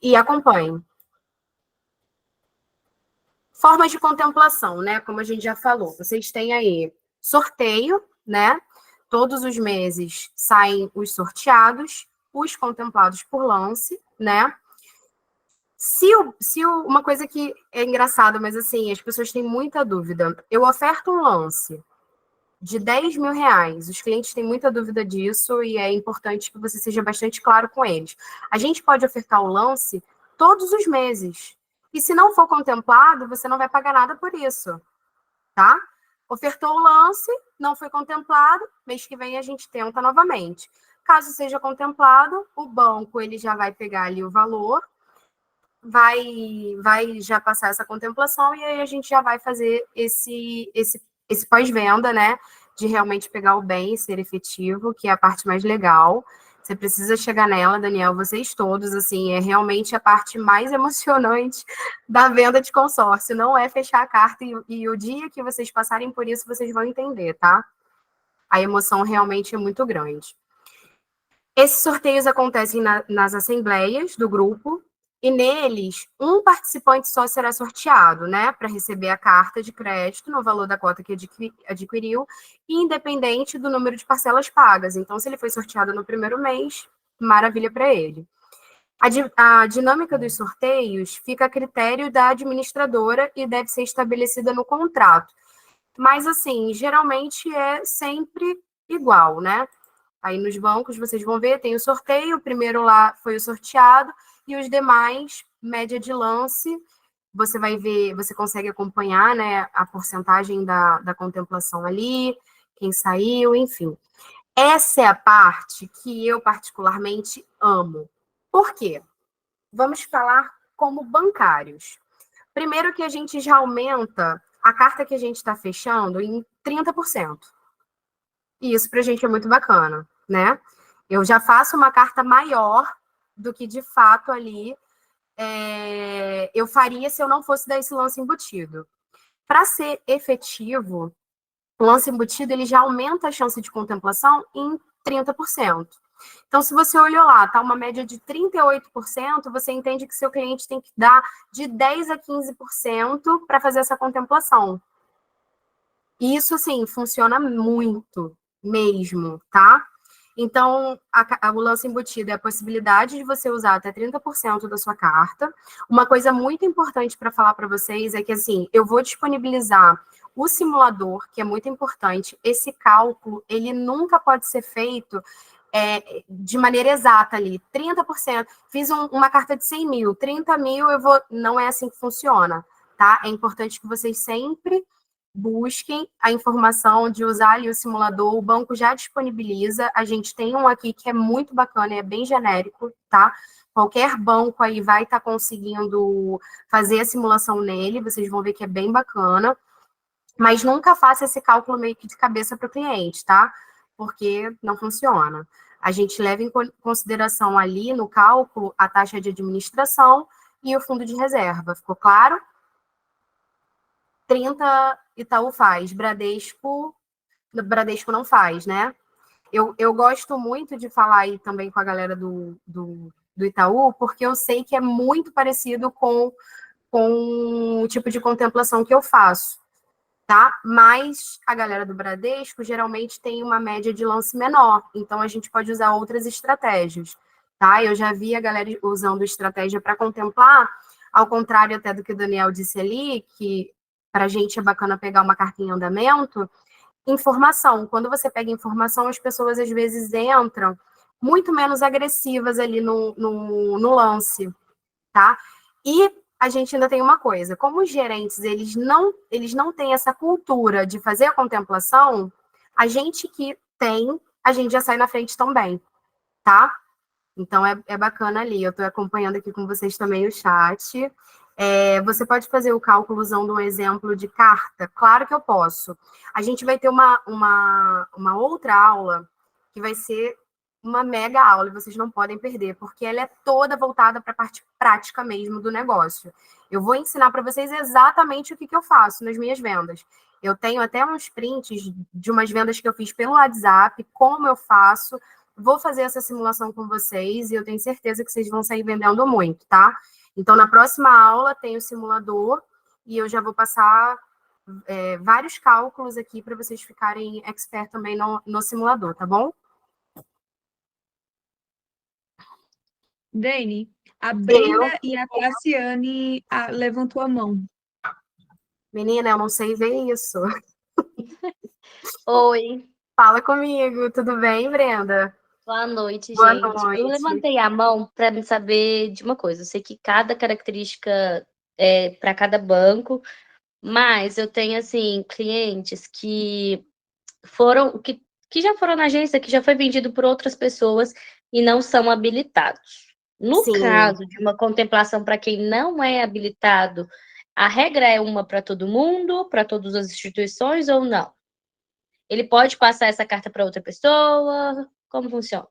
e acompanhe. Formas de contemplação, né? Como a gente já falou, vocês têm aí sorteio, né? Todos os meses saem os sorteados, os contemplados por lance, né? Uma coisa que é engraçada, mas assim, as pessoas têm muita dúvida. Eu oferto um lance de 10 mil reais. Os clientes têm muita dúvida disso e é importante que você seja bastante claro com eles. A gente pode ofertar o lance todos os meses. E se não for contemplado, você não vai pagar nada por isso, tá? Ofertou o lance, não foi contemplado, mês que vem a gente tenta novamente. Caso seja contemplado, o banco ele já vai pegar ali o valor, vai já passar essa contemplação e aí a gente já vai fazer esse pós-venda, né? De realmente pegar o bem e ser efetivo, que é a parte mais legal. Você precisa chegar nela, Daniel, vocês todos, assim, é realmente a parte mais emocionante da venda de consórcio. Não é fechar a carta e o dia que vocês passarem por isso, vocês vão entender, tá? A emoção realmente é muito grande. Esses sorteios acontecem nas assembleias do grupo, e neles, um participante só será sorteado, né, para receber a carta de crédito no valor da cota que adquiriu, independente do número de parcelas pagas. Então, se ele foi sorteado no primeiro mês, maravilha para ele. A dinâmica dos sorteios fica a critério da administradora e deve ser estabelecida no contrato. Mas, assim, geralmente é sempre igual, né? Aí nos bancos vocês vão ver, tem o sorteio, o primeiro lá foi o sorteado, e os demais, média de lance, você vai ver, você consegue acompanhar, né, a porcentagem da contemplação ali, quem saiu, enfim. Essa é a parte que eu particularmente amo. Por quê? Vamos falar como bancários. Primeiro que a gente já aumenta a carta que a gente está fechando em 30%. E isso para a gente é muito bacana, né? Eu já faço uma carta maior do que de fato ali eu faria se eu não fosse dar esse lance embutido. Para ser efetivo, o lance embutido ele já aumenta a chance de contemplação em 30%. Então, se você olhou lá, tá uma média de 38%, você entende que seu cliente tem que dar de 10 a 15% para fazer essa contemplação. E isso, assim, funciona muito mesmo, tá? Então, o lance embutido é a possibilidade de você usar até 30% da sua carta. Uma coisa muito importante para falar para vocês é que, assim, eu vou disponibilizar o simulador, que é muito importante. Esse cálculo, ele nunca pode ser feito de maneira exata ali. 30%, fiz uma carta de 100 mil, 30 mil, não é assim que funciona, tá? É importante que vocês sempre busquem a informação de usar ali o simulador, o banco já disponibiliza, a gente tem um aqui que é muito bacana, é bem genérico, tá? Qualquer banco aí vai estar conseguindo fazer a simulação nele, vocês vão ver que é bem bacana, mas nunca faça esse cálculo meio que de cabeça para o cliente, tá? Porque não funciona. A gente leva em consideração ali no cálculo a taxa de administração e o fundo de reserva, ficou claro? 30 Itaú faz, Bradesco não faz, né? Eu gosto muito de falar aí também com a galera do Itaú, porque eu sei que é muito parecido com o tipo de contemplação que eu faço, tá? Mas a galera do Bradesco geralmente tem uma média de lance menor, então a gente pode usar outras estratégias, tá? Eu já vi a galera usando estratégia para contemplar, ao contrário até do que o Daniel disse ali, que para a gente é bacana pegar uma carta em andamento, informação. Quando você pega informação, as pessoas às vezes entram muito menos agressivas ali no lance, tá? E a gente ainda tem uma coisa, como os gerentes, eles não têm essa cultura de fazer a contemplação, a gente que tem, a gente já sai na frente também, tá? Então, é bacana ali. Eu estou acompanhando aqui com vocês também o chat. Você pode fazer o cálculo usando um exemplo de carta? Claro que eu posso. A gente vai ter uma outra aula que vai ser uma mega aula e vocês não podem perder, porque ela é toda voltada para a parte prática mesmo do negócio. Eu vou ensinar para vocês exatamente o que eu faço nas minhas vendas. Eu tenho até uns prints de umas vendas que eu fiz pelo WhatsApp, como eu faço, vou fazer essa simulação com vocês e eu tenho certeza que vocês vão sair vendendo muito, tá? Então, na próxima aula tem o simulador e eu já vou passar vários cálculos aqui para vocês ficarem expert também no simulador, tá bom? Dani, a Eu, Brenda e a Tassiane levantou a mão. menina, eu não sei ver isso. Oi, Fala comigo, tudo bem, Brenda? boa noite, Boa gente. Eu noite. levantei a mão para me saber de uma coisa. Eu sei que cada característica é para cada banco, mas eu tenho assim clientes que foram que já foram na agência, que já foi vendido por outras pessoas e não são habilitados. No Sim, caso de uma contemplação para quem não é habilitado, a regra é uma para todo mundo, para todas as instituições ou não? Ele pode passar essa carta para outra pessoa? Como funciona?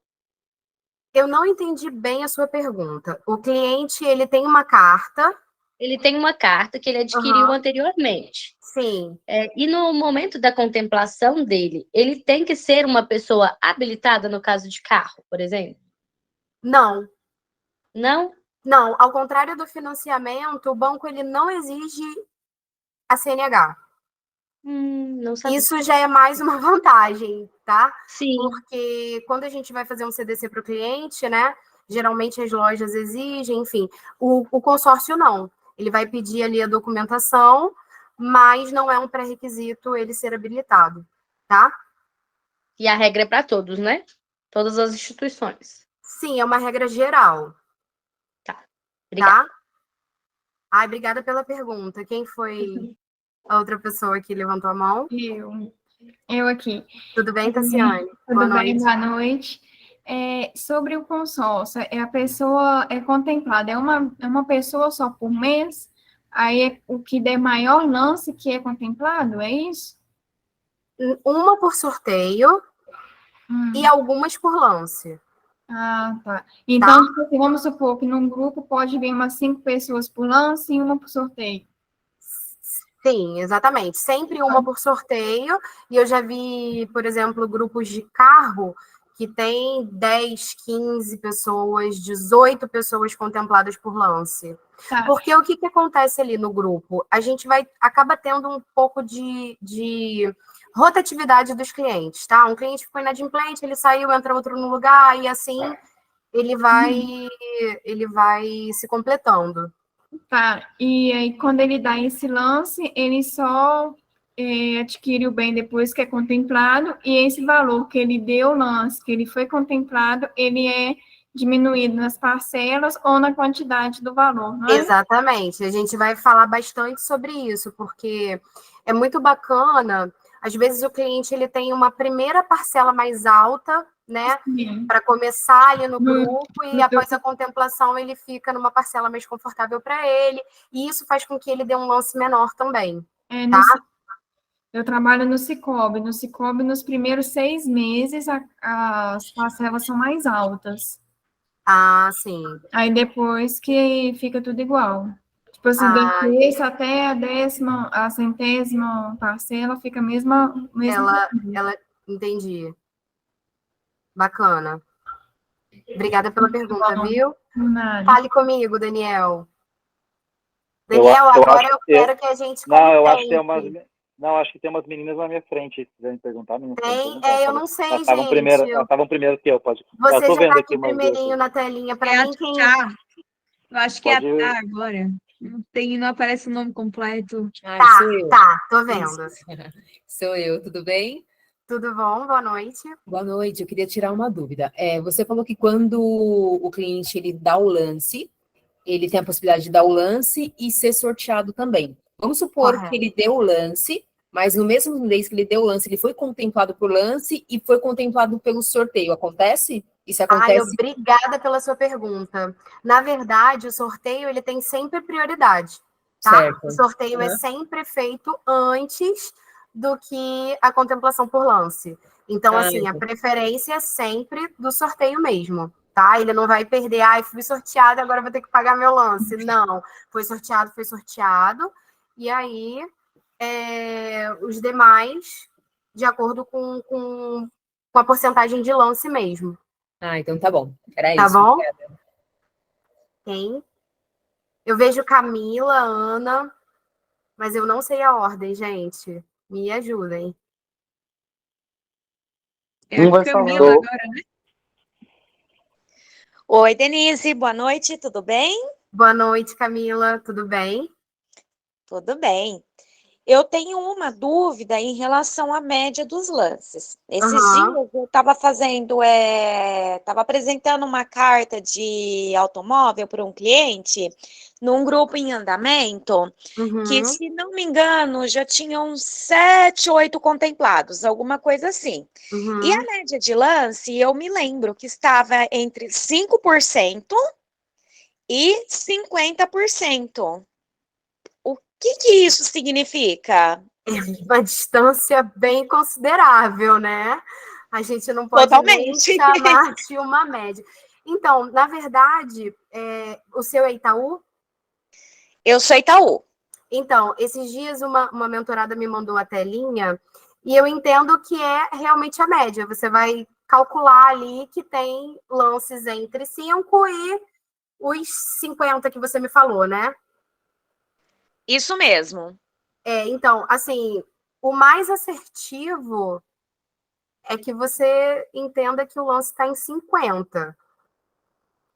eu não entendi bem a sua pergunta. O cliente, ele tem uma carta. Ele tem uma carta que ele adquiriu Aham, anteriormente. sim. E no momento da contemplação dele, ele tem que ser uma pessoa habilitada no caso de carro, por exemplo? Não, Não? não. Ao contrário do financiamento, o banco ele não exige a CNH. Não sabia. Isso já é mais uma vantagem, tá? Sim. Porque quando a gente vai fazer um CDC para o cliente, né? Geralmente as lojas exigem, enfim. O consórcio não. Ele vai pedir ali a documentação, mas não é um pré-requisito ele ser habilitado, tá? E a regra é para todos, né? Todas as instituições. Sim, é uma regra geral, Tá. Obrigada. tá? Ai, obrigada pela pergunta. Quem foi a outra pessoa que levantou a mão? Eu aqui. Tudo bem, Tassiane? Boa Tudo bem? noite. Boa noite. Sobre o consórcio, a pessoa é contemplada, é uma pessoa só por mês, aí é o que der maior lance que é contemplado, é isso? Uma por sorteio e algumas por lance. Ah, tá. Então, tipo assim, vamos supor que num grupo pode vir umas 5 pessoas por lance e uma por sorteio. Sim, exatamente. Sempre uma por sorteio. E eu já vi, por exemplo, grupos de carro que tem 10, 15 pessoas, 18 pessoas contempladas por lance. Tá. Porque o que acontece ali no grupo? A gente acaba tendo um pouco de rotatividade dos clientes, tá? Um cliente ficou inadimplente, ele saiu, entra outro no lugar, e assim ele vai se completando. Tá, e aí quando ele dá esse lance, ele só adquire o bem depois que é contemplado, e esse valor que ele deu o lance, que ele foi contemplado, ele é diminuído nas parcelas ou na quantidade do valor, não é? Exatamente. A gente vai falar bastante sobre isso, porque é muito bacana. Às vezes o cliente ele tem uma primeira parcela mais alta, né, para começar ali no grupo e após a contemplação ele fica numa parcela mais confortável para ele, e isso faz com que ele dê um lance menor também, tá? Eu trabalho no Sicoob. No Sicoob, nos primeiros 6 meses, as parcelas são mais altas. Ah, sim. Aí depois que fica tudo igual. Tipo assim, da terça até a centésima parcela fica a mesma. Ela entendi. Bacana. Obrigada pela pergunta, viu? Nada. Fale comigo, Daniel. Daniel, agora eu quero que a gente Não, eu acho que tem umas. contente. Não, acho que tem umas meninas na minha frente, se quiserem perguntar, meninas Tem? perguntar. Eu não sei, Elas estavam gente. primeiro que eu, pode. Você Eu tô já vendo tá aqui aqui umas duas. primeirinho na telinha para É mim. a Tá. Eu acho que Pode... é a Tá agora. Não aparece o nome completo. Tá, sou eu. tô vendo. Sou eu, tudo bem? Tudo bom? Boa noite. Boa noite, eu queria tirar uma dúvida. Você falou que quando o cliente ele dá o lance, ele tem a possibilidade de dar o lance e ser sorteado também. Vamos supor que ele deu o lance, mas no mesmo mês que ele deu o lance, ele foi contemplado por lance e foi contemplado pelo sorteio. Acontece? Isso Ai, acontece? obrigada pela sua pergunta. Na verdade, o sorteio ele tem sempre prioridade, tá? Certo. O sorteio é sempre feito antes do que a contemplação por lance. Então, assim, a preferência é sempre do sorteio mesmo, tá? Ele não vai perder, ai, fui sorteado, agora vou ter que pagar meu lance. Não, foi sorteado, foi sorteado. E aí, os demais, de acordo com a porcentagem de lance mesmo, Ah, então tá bom. Era Tá isso. bom? Obrigada. Quem? Eu vejo Camila, Ana, mas eu não sei a ordem, gente. Me ajudem. É Um a vai Camila falando. agora, né? Oi, Denise, boa noite, tudo bem? Boa noite, Camila. Tudo bem? Tudo bem. Eu tenho uma dúvida em relação à média dos lances. Esses dias Aham. eu estava estava apresentando uma carta de automóvel para um cliente num grupo em andamento, que, Uhum. se não me engano, já tinham 7, 8 contemplados, alguma coisa assim. E a Uhum. média de lance, eu me lembro que estava entre 5% e 50%. O que isso significa? É uma distância bem considerável, né? A gente não pode nem Totalmente. chamar de uma média. Então, na verdade, o seu é Itaú? Eu sou Itaú. Então, esses dias uma mentorada me mandou a telinha e eu entendo que é realmente a média. Você vai calcular ali que tem lances entre 5 e os 50 que você me falou, né? Isso mesmo. Então, assim, o mais assertivo é que você entenda que o lance está em 50,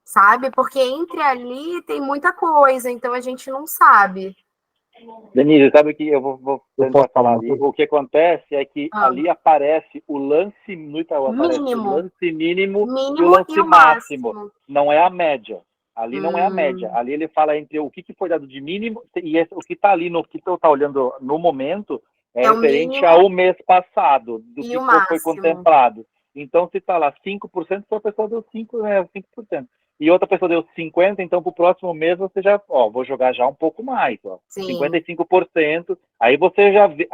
sabe? Porque entre ali tem muita coisa, então a gente não sabe. Denise, sabe o que eu vou Eu tentar posso falar falar uma ali? coisa? O que acontece é que Ah, ali aparece o lance, no Itaú aparece o mínimo, lance mínimo e o mínimo e lance o máximo. máximo. Não é a média. Ali não é a média. Hum, Ali ele fala entre o que foi dado de mínimo e o que está ali, no que tu está olhando no momento, é é o referente mínimo ao mês passado, do e que o foi máximo. contemplado. Então, se está lá 5%, a pessoa deu 5%, né, 5%. E outra pessoa deu 50%, então para o próximo mês você já, vou jogar já um pouco mais, Sim, 55%. Aí você já vê,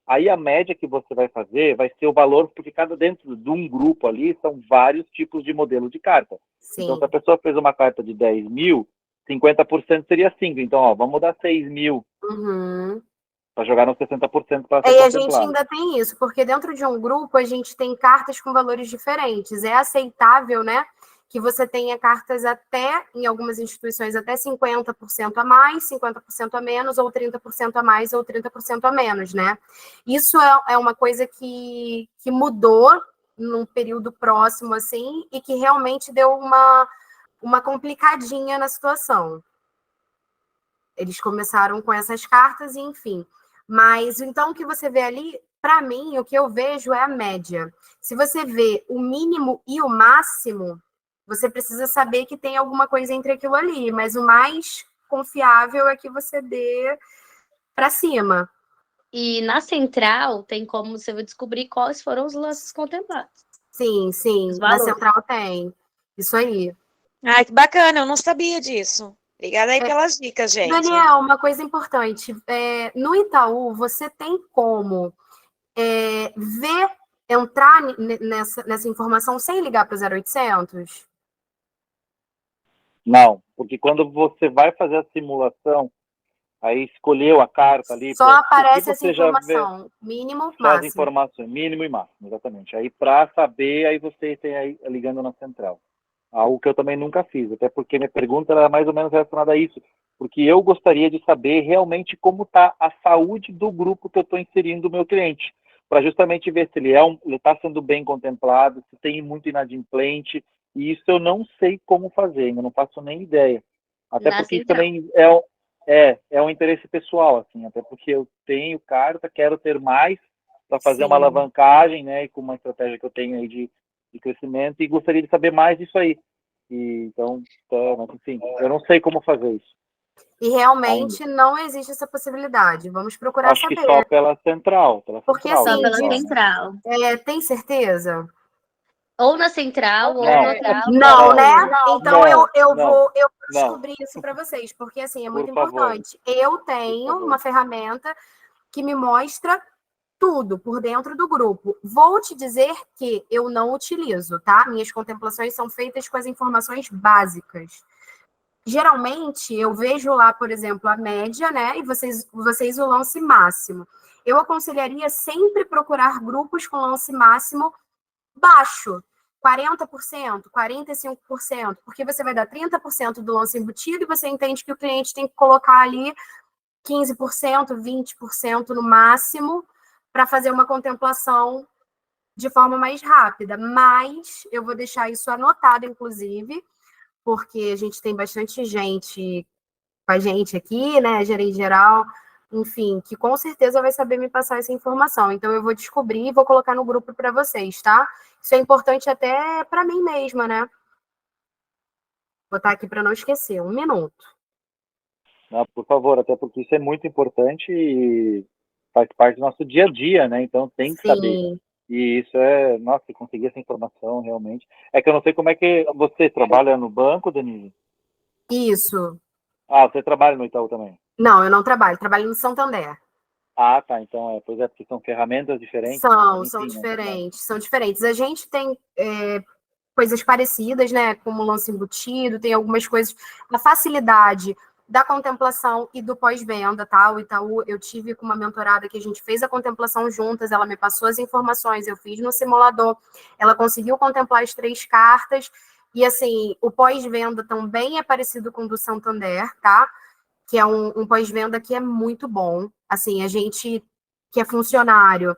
aí a média que você vai fazer vai ser o valor, porque cada dentro de um grupo ali são vários tipos de modelo de carta. Então, se a sim. pessoa fez uma carta de 10 mil, 50% seria 5. Então, vamos dar 6 mil Uhum. para jogar nos 60% para ser E a gente contemplado. ainda tem isso, porque dentro de um grupo a gente tem cartas com valores diferentes. É aceitável, né? Que você tenha cartas até, em algumas instituições, até 50% a mais, 50% a menos, ou 30% a mais, ou 30% a menos, né? Isso é uma coisa que mudou num período próximo, assim, e que realmente deu uma complicadinha na situação. Eles começaram com essas cartas e, enfim. Mas, então, o que você vê ali, para mim, o que eu vejo é a média. Se você vê o mínimo e o máximo, você precisa saber que tem alguma coisa entre aquilo ali. Mas o mais confiável é que você dê para cima. E na central tem como você descobrir quais foram os lances contemplados, Sim, os sim. Na valores. central tem. Isso aí. Ai, que bacana, eu não sabia disso. Obrigada aí pelas dicas, gente. Daniel, uma coisa importante. No Itaú, você tem como ver, entrar nessa informação sem ligar para o 0800? Não, porque quando você vai fazer a simulação, aí escolheu a carta ali, Só o que aparece essa você já vê, informação, mínimo, só as máximo. informações, mínimo e máximo, exatamente. Aí para saber, aí você tem aí ligando na central. Algo que eu também nunca fiz, até porque minha pergunta era mais ou menos relacionada a isso, porque eu gostaria de saber realmente como está a saúde do grupo que eu estou inserindo o meu cliente, para justamente ver se ele está sendo bem contemplado, se tem muito inadimplente, e isso eu não sei como fazer, ainda não faço nem ideia. Até Na porque isso central. também é um interesse pessoal, assim, até porque eu tenho carta, quero ter mais para fazer uma Sim. alavancagem, né, e com uma estratégia que eu tenho aí de crescimento, e gostaria de saber mais disso aí. Então, mas, enfim, eu não sei como fazer isso E ainda. realmente não existe essa possibilidade. Vamos procurar Acho que só saber. pela central, Porque, Só assim, pela central, né? central. tem certeza? Ou na central, ou Não, no horário de Não, né? Itaú. Então eu não, vou não, descobrir isso para vocês, porque assim é muito por favor, importante. Eu por tenho favor. uma ferramenta que me mostra tudo por dentro do grupo. Vou te dizer que eu não utilizo, tá? Minhas contemplações são feitas com as informações básicas. Geralmente, eu vejo lá, por exemplo, a média, né? E vocês o lance máximo. Eu aconselharia sempre procurar grupos com lance máximo baixo. 40%, 45%, porque você vai dar 30% do lance embutido e você entende que o cliente tem que colocar ali 15%, 20% no máximo para fazer uma contemplação de forma mais rápida. Mas eu vou deixar isso anotado, inclusive, porque a gente tem bastante gente com a gente aqui, né, gerente geral, enfim, que com certeza vai saber me passar essa informação. Então, eu vou descobrir e vou colocar no grupo para vocês, tá? Isso é importante até para mim mesma, né? Vou botar aqui para não esquecer. 1 minuto. Não, por favor, até porque isso é muito importante e faz parte do nosso dia a dia, né? Então tem que saber. Sim. E isso é, nossa, conseguir essa informação realmente. É que eu não sei como é que você trabalha no banco, Denise? Isso. Ah, você trabalha no Itaú também? Não, eu não trabalho no Santander. Ah, tá. Então, pois é, porque são ferramentas diferentes. São Enfim, né, diferentes, são diferentes. A gente tem coisas parecidas, né, como o lance embutido, tem algumas coisas, a facilidade da contemplação e do pós-venda, tá? O Itaú, eu tive com uma mentorada que a gente fez a contemplação juntas, ela me passou as informações, eu fiz no simulador, ela conseguiu contemplar as 3 cartas, e assim, o pós-venda também é parecido com o do Santander, tá? Que é um pós-venda que é muito bom. Assim, a gente que é funcionário,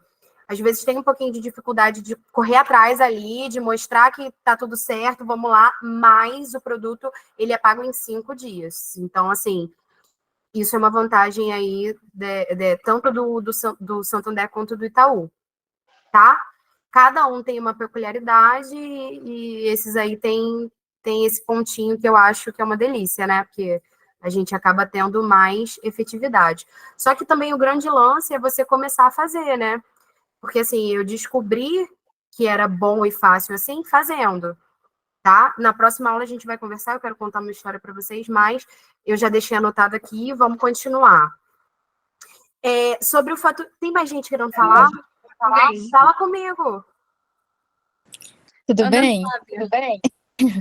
às vezes tem um pouquinho de dificuldade de correr atrás ali, de mostrar que tá tudo certo, vamos lá, mas o produto, ele é pago em 5 dias. Então, assim, isso é uma vantagem aí, tanto do Santander quanto do Itaú, tá? Cada um tem uma peculiaridade e esses aí tem esse pontinho que eu acho que é uma delícia, né? Porque a gente acaba tendo mais efetividade. Só que também o grande lance é você começar a fazer, né? Porque, assim, eu descobri que era bom e fácil assim, fazendo, tá? Na próxima aula a gente vai conversar, eu quero contar uma história para vocês, mas eu já deixei anotado aqui, vamos continuar. Sobre o fato... Tem mais gente querendo falar? Fala comigo. Tudo Ana bem? Flávia. Tudo bem?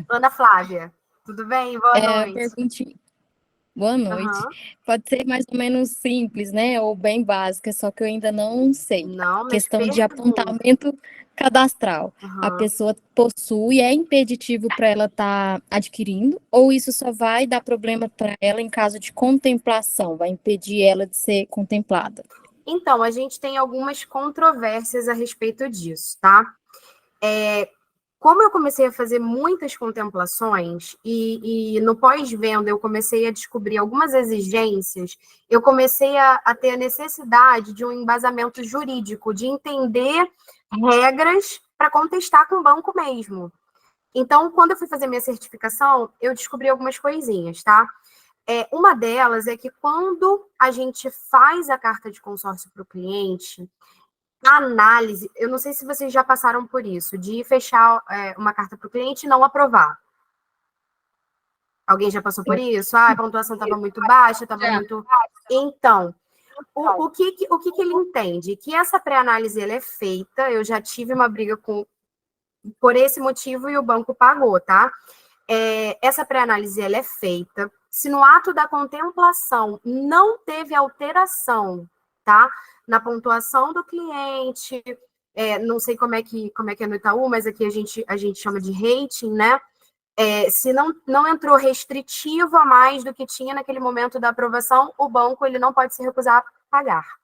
Ana Flávia, tudo bem? Boa noite. Perguntinha. Boa noite. Uhum. Pode ser mais ou menos simples, né? Ou bem básica, só que eu ainda não sei. Não, mas Questão de pergunta. apontamento cadastral. A Uhum. pessoa possui, é impeditivo para ela estar adquirindo, ou isso só vai dar problema para ela em caso de contemplação, vai impedir ela de ser contemplada? Então, a gente tem algumas controvérsias a respeito disso, tá? Como eu comecei a fazer muitas contemplações e no pós-venda eu comecei a descobrir algumas exigências, eu comecei a ter a necessidade de um embasamento jurídico, de entender regras para contestar com o banco mesmo. Então, quando eu fui fazer minha certificação, eu descobri algumas coisinhas, tá? Uma delas é que quando a gente faz a carta de consórcio para o cliente, a análise, eu não sei se vocês já passaram por isso, de fechar uma carta para o cliente e não aprovar. Alguém já passou por isso? Ah, a pontuação estava muito baixa, estava muito... Então, o que ele entende? Que essa pré-análise ela é feita, eu já tive uma briga por esse motivo e o banco pagou, tá? Essa pré-análise ela é feita. Se no ato da contemplação não teve alteração, tá? Na pontuação do cliente, não sei como é que é no Itaú, mas aqui a gente chama de rating, né? Se não entrou restritivo a mais do que tinha naquele momento da aprovação, o banco ele não pode se recusar a pagar.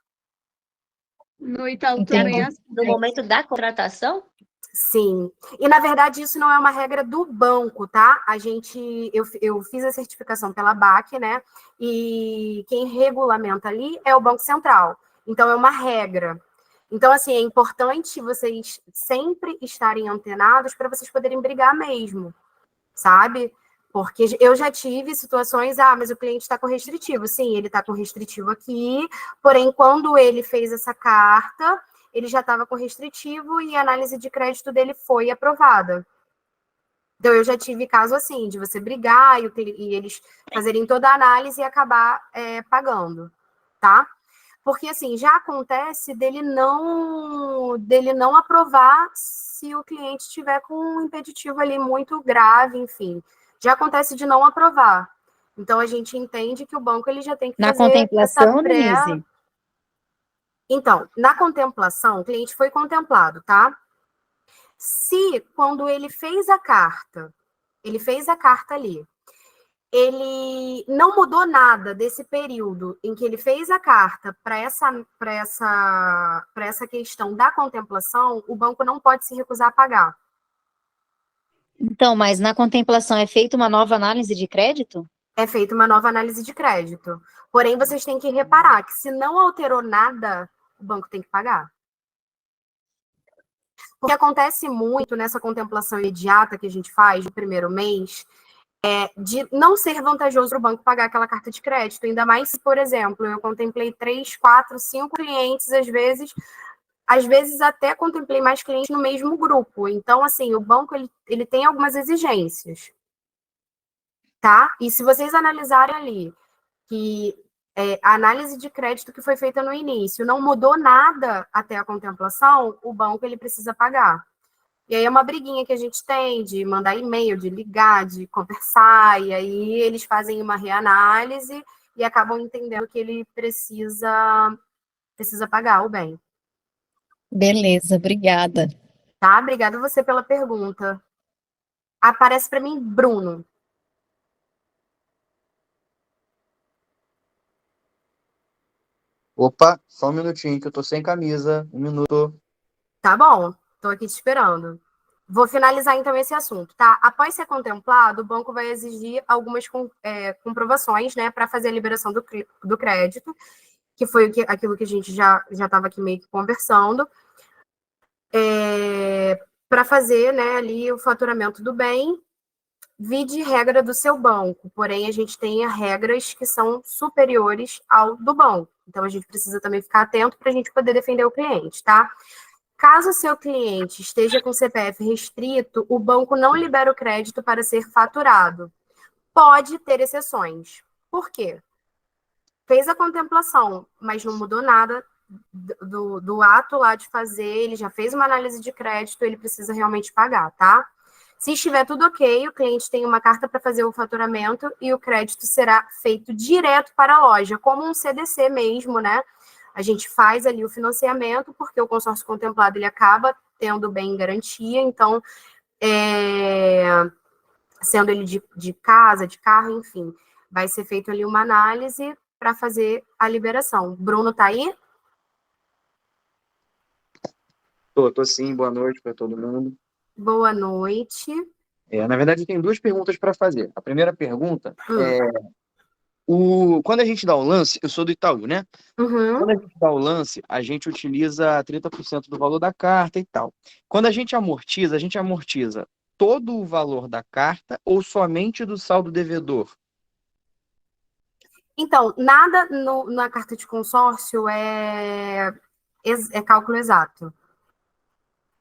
No Itaú Entendi. também é assim. No momento da contratação? Sim. E, na verdade, isso não é uma regra do banco, tá? Eu fiz a certificação pela BAC, né? E quem regulamenta ali é o Banco Central. Então, é uma regra. Então, assim, é importante vocês sempre estarem antenados para vocês poderem brigar mesmo, sabe? Porque eu já tive situações, mas o cliente está com restritivo. Sim, ele está com restritivo aqui, porém, quando ele fez essa carta, ele já estava com restritivo e a análise de crédito dele foi aprovada. Então, eu já tive caso assim, de você brigar e eles fazerem toda a análise e acabar pagando, tá? Porque, assim, já acontece dele não aprovar se o cliente tiver com um impeditivo ali muito grave, enfim. Já acontece de não aprovar. Então, a gente entende que o banco ele já tem que Na fazer essa contemplação, Denise? Então, na contemplação, o cliente foi contemplado, tá? Se, quando ele fez a carta ali, ele não mudou nada desse período em que ele fez a carta para essa questão da contemplação, o banco não pode se recusar a pagar. Então, mas na contemplação é feita uma nova análise de crédito? É feita uma nova análise de crédito. Porém, vocês têm que reparar que se não alterou nada, o banco tem que pagar. O que acontece muito nessa contemplação imediata que a gente faz no primeiro mês é de não ser vantajoso para o banco pagar aquela carta de crédito, ainda mais se, por exemplo, eu contemplei 3, 4, 5 clientes, às vezes até contemplei mais clientes no mesmo grupo. Então, assim, o banco ele tem algumas exigências, tá? E se vocês analisarem ali que a análise de crédito que foi feita no início não mudou nada até a contemplação, o banco ele precisa pagar. E aí é uma briguinha que a gente tem de mandar e-mail, de ligar, de conversar, e aí eles fazem uma reanálise e acabam entendendo que ele precisa pagar o bem. Beleza, obrigada. Tá? Obrigada você pela pergunta. Aparece para mim Bruno. Opa, só um minutinho que eu tô sem camisa. Um minuto. Tá bom, estou aqui te esperando. Vou finalizar então esse assunto, tá? Após ser contemplado, o banco vai exigir algumas comprovações, né, para fazer a liberação do crédito, que foi aquilo que a gente já estava aqui meio que conversando, para fazer, né, ali o faturamento do bem, vide regra do seu banco, porém a gente tem regras que são superiores ao do banco, então a gente precisa também ficar atento para a gente poder defender o cliente, tá? Caso o seu cliente esteja com CPF restrito, o banco não libera o crédito para ser faturado. Pode ter exceções. Por quê? Fez a contemplação, mas não mudou nada do ato lá de fazer, ele já fez uma análise de crédito, ele precisa realmente pagar, tá? Se estiver tudo ok, o cliente tem uma carta para fazer o faturamento e o crédito será feito direto para a loja, como um CDC mesmo, né? A gente faz ali o financiamento, porque o consórcio contemplado ele acaba tendo bem em garantia, então, sendo ele de casa, de carro, enfim, vai ser feito ali uma análise para fazer a liberação. Bruno tá aí? Tô sim, boa noite para todo mundo. Boa noite. Na verdade, eu tenho duas perguntas para fazer. A primeira pergunta é: quando a gente dá o lance, eu sou do Itaú, né? Quando a gente dá o lance, a gente utiliza 30% do valor da carta e tal. Quando a gente amortiza todo o valor da carta ou somente do saldo devedor? Então, nada na carta de consórcio é cálculo exato.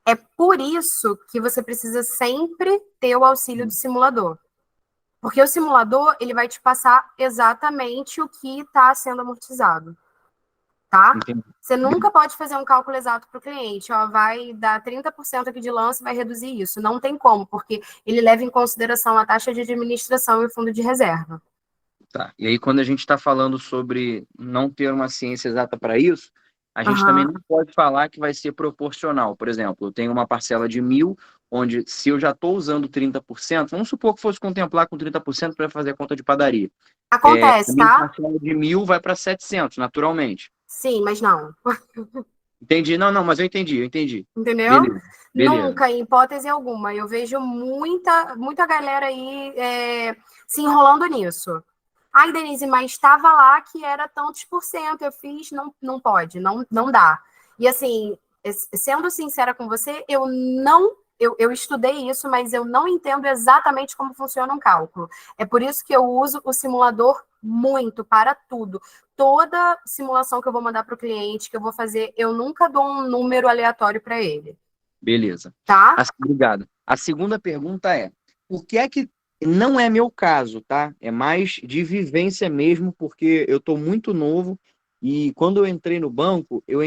É por isso que você precisa sempre ter o auxílio do simulador. Porque o simulador, ele vai te passar exatamente o que está sendo amortizado. Tá? Entendi. Você nunca pode fazer um cálculo exato para o cliente. Ó, vai dar 30% aqui de lance, vai reduzir isso. Não tem como, porque ele leva em consideração a taxa de administração e o fundo de reserva. Tá. E aí, quando a gente está falando sobre não ter uma ciência exata para isso, a gente também não pode falar que vai ser proporcional. Por exemplo, eu tenho uma parcela de 1.000, onde se eu já estou usando 30%, vamos supor que fosse contemplar com 30% para fazer a conta de padaria. Acontece, a minha tá? parcela de 1.000 vai para 700, naturalmente. Sim, mas não. Entendi. Não, mas eu entendi. Entendeu? Beleza. Nunca, em hipótese alguma. Eu vejo muita galera aí se enrolando nisso. Ai, Denise, mas estava lá que era tantos por cento, eu fiz, não pode, não dá. E assim, sendo sincera com você, eu estudei isso, mas eu não entendo exatamente como funciona um cálculo. É por isso que eu uso o simulador muito, para tudo. Toda simulação que eu vou mandar para o cliente, que eu vou fazer, eu nunca dou um número aleatório para ele. Beleza. Tá? Obrigado. A segunda pergunta é: por que é que não é meu caso, tá? É mais de vivência mesmo, porque eu estou muito novo e quando eu entrei no banco, eu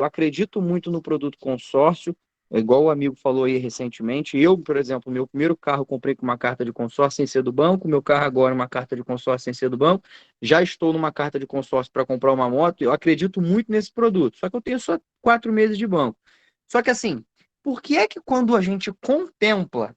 acredito muito no produto consórcio, igual o amigo falou aí recentemente. Eu, por exemplo, meu primeiro carro eu comprei com uma carta de consórcio sem ser do banco, meu carro agora é uma carta de consórcio sem ser do banco, já estou numa carta de consórcio para comprar uma moto, eu acredito muito nesse produto, só que eu tenho só 4 meses de banco. Só que assim, por que é que quando a gente contempla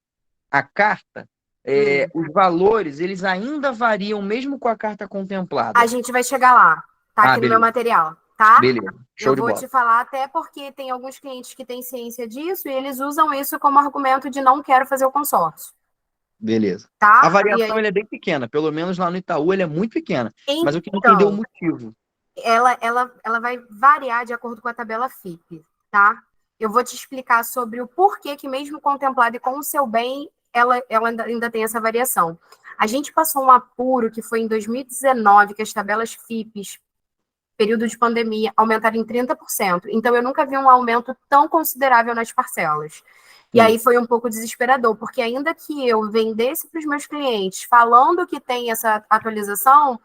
a carta, Hum. os valores, eles ainda variam mesmo com a carta A contemplada? gente vai chegar lá, tá aqui no meu Beleza, material, tá? beleza. Show Eu de vou bola. te falar até porque tem alguns clientes que têm ciência disso e eles usam isso como argumento de não quero fazer o consórcio, Beleza. A tá? E variação aí, ele é bem pequena, pelo menos lá no Itaú ele é muito pequena, mas eu queria entender o então, motivo. ela vai variar de acordo com a tabela FIP, tá? Eu vou te explicar sobre o porquê que mesmo contemplado e com o seu bem, ela ainda tem essa variação. A gente passou um apuro que foi em 2019, que as tabelas FIPs, período de pandemia, aumentaram em 30%. Então, eu nunca vi um aumento tão considerável nas parcelas. E Sim. aí foi um pouco desesperador, porque ainda que eu vendesse para os meus clientes falando que tem essa atualização,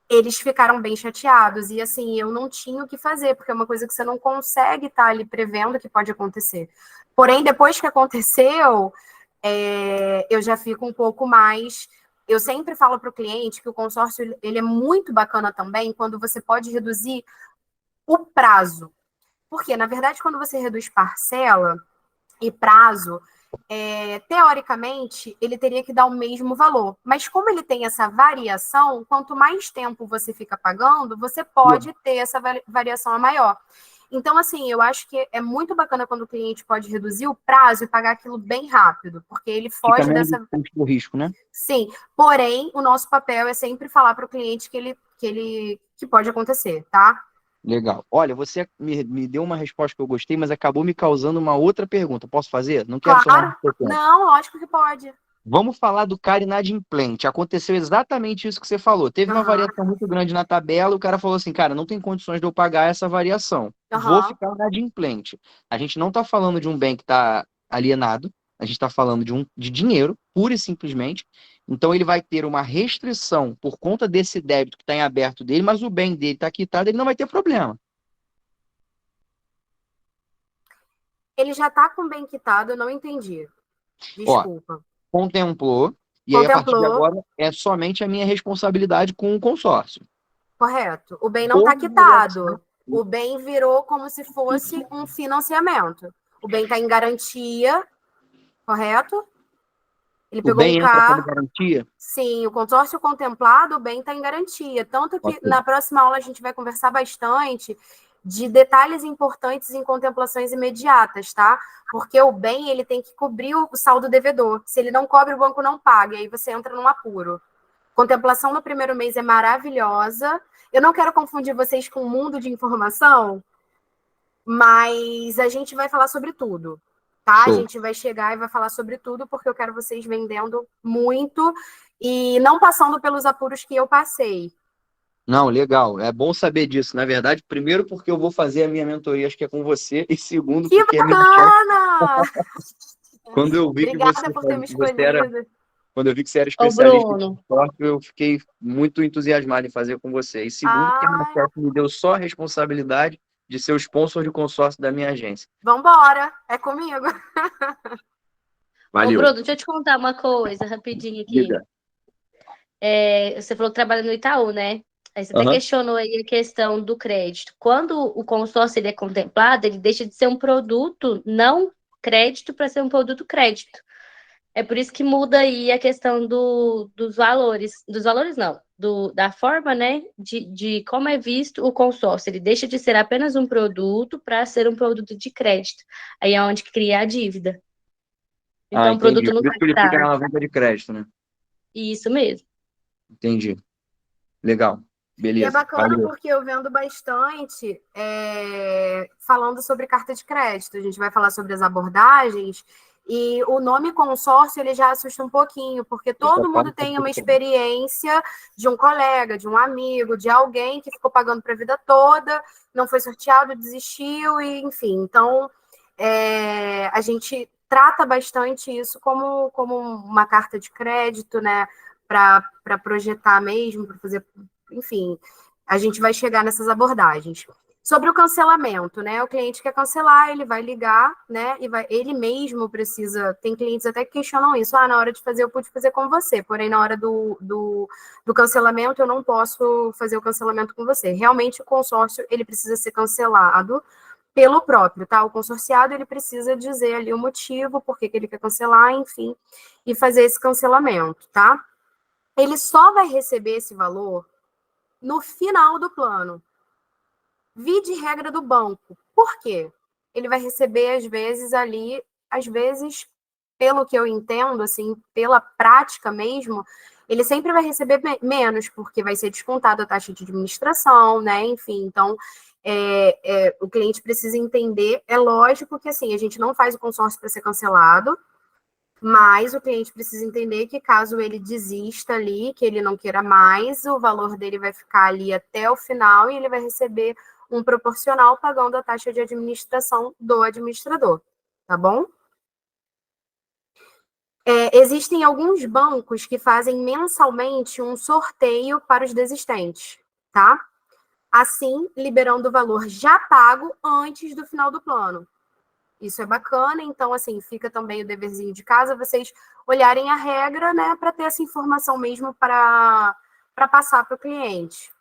eles ficaram bem chateados. E assim, eu não tinha o que fazer, porque é uma coisa que você não consegue estar ali prevendo que pode acontecer. Porém, depois que aconteceu, eu já fico um pouco mais. Eu sempre falo para o cliente que o consórcio ele é muito bacana também quando você pode reduzir o prazo. Porque, na verdade, quando você reduz parcela e prazo, teoricamente, ele teria que dar o mesmo valor. Mas como ele tem essa variação, quanto mais tempo você fica pagando, você pode ter essa variação maior. Então, assim, eu acho que é muito bacana quando o cliente pode reduzir o prazo e pagar aquilo bem rápido, porque ele Fica foge menos dessa. exposto ao risco, né? Sim, porém, o nosso papel é sempre falar para o cliente que pode acontecer, tá? Legal. Olha, você me deu uma resposta que eu gostei, mas acabou me causando uma outra pergunta. Posso fazer? Não quero tomar Claro. muito seu tempo. Não, lógico que pode. Vamos falar do cara inadimplente. Aconteceu exatamente isso que você falou. Teve uma Aham, variação muito grande na tabela, o cara falou assim, cara, não tem condições de eu pagar essa variação. Vou aham. ficar inadimplente. A gente não está falando de um bem que está alienado, a gente está falando de dinheiro, pura e simplesmente. Então ele vai ter uma restrição por conta desse débito que está em aberto dele, mas o bem dele está quitado, ele não vai ter problema. Ele já está com bem quitado, eu não entendi. Ó, Desculpa. contemplou, e aí a partir de Contemplou, agora é somente a minha responsabilidade com o consórcio. correto. O bem não está Ou quitado. O bem virou como se fosse um financiamento. O bem está em garantia, correto? Ele o pegou um bem entra como carro. garantia? Sim, o consórcio contemplado, o bem está em garantia. Tanto que Ok. na próxima aula a gente vai conversar bastante de detalhes importantes em contemplações imediatas, tá? Porque o bem, ele tem que cobrir o saldo devedor. Se ele não cobre, o banco não paga, e aí você entra num apuro. Contemplação no primeiro mês é maravilhosa. Eu não quero confundir vocês com o mundo de informação, mas a gente vai falar sobre tudo, tá? A Show. gente vai chegar e vai falar sobre tudo, porque eu quero vocês vendendo muito e não passando pelos apuros que eu passei. Não, legal. É bom saber disso. Na verdade, primeiro porque eu vou fazer a minha mentoria, acho que é com você, e segundo Que porque a minha chefe, bacana! quando eu vi que Obrigada por ter me você era, escolhido. quando eu vi que você era Ô, especialista em Bruno, software, eu fiquei muito entusiasmado em fazer com você. E segundo, porque a minha Ai, chefe me deu só a responsabilidade de ser o sponsor de consórcio da minha agência. vambora, é comigo. ô, Valeu. Bruno, deixa eu te contar uma coisa rapidinho aqui. Diga. Você falou que trabalha no Itaú, né? Aí você até Aham. questionou aí a questão do crédito. Quando o consórcio ele é contemplado, ele deixa de ser um produto não crédito para ser um produto crédito. É por isso que muda aí a questão dos valores. Dos valores, não. Da forma, né? De como é visto o consórcio. Ele deixa de ser apenas um produto para ser um produto de crédito. Aí é onde cria a dívida. Ah, Então, o entendi. produto não Por isso que ele fica está. na alavanca de crédito, né? Isso mesmo. Entendi. Legal. E é Beleza. bacana Valeu. porque eu vendo bastante falando sobre carta de crédito. A gente vai falar sobre as abordagens e o nome consórcio ele já assusta um pouquinho, porque todo mundo tem uma experiência de um colega, de um amigo, de alguém que ficou pagando para a vida toda, não foi sorteado, desistiu, e enfim. Então, a gente trata bastante isso como uma carta de crédito, né? Para projetar mesmo, para fazer. Enfim, a gente vai chegar nessas abordagens. Sobre o cancelamento, né? O cliente quer cancelar, ele vai ligar, né? Ele mesmo precisa. Tem clientes até que questionam isso. Na hora de fazer, eu pude fazer com você, porém, na hora do cancelamento, eu não posso fazer o cancelamento com você. Realmente, o consórcio ele precisa ser cancelado pelo próprio, tá? O consorciado, ele precisa dizer ali o motivo, por que ele quer cancelar, enfim, e fazer esse cancelamento, tá? Ele só vai receber esse valor no final do plano. Vide regra do banco. Por quê? Ele vai receber, às vezes, pelo que eu entendo, assim, pela prática mesmo, ele sempre vai receber menos, porque vai ser descontada a taxa de administração, né? Enfim, então, o cliente precisa entender. É lógico que, assim, a gente não faz o consórcio para ser cancelado, mas o cliente precisa entender que caso ele desista ali, que ele não queira mais, o valor dele vai ficar ali até o final e ele vai receber um proporcional pagando a taxa de administração do administrador, tá bom? Existem alguns bancos que fazem mensalmente um sorteio para os desistentes, tá? Assim, liberando o valor já pago antes do final do plano. Isso é bacana, então, assim, fica também o deverzinho de casa, vocês olharem a regra, né, para ter essa informação mesmo para passar para o cliente.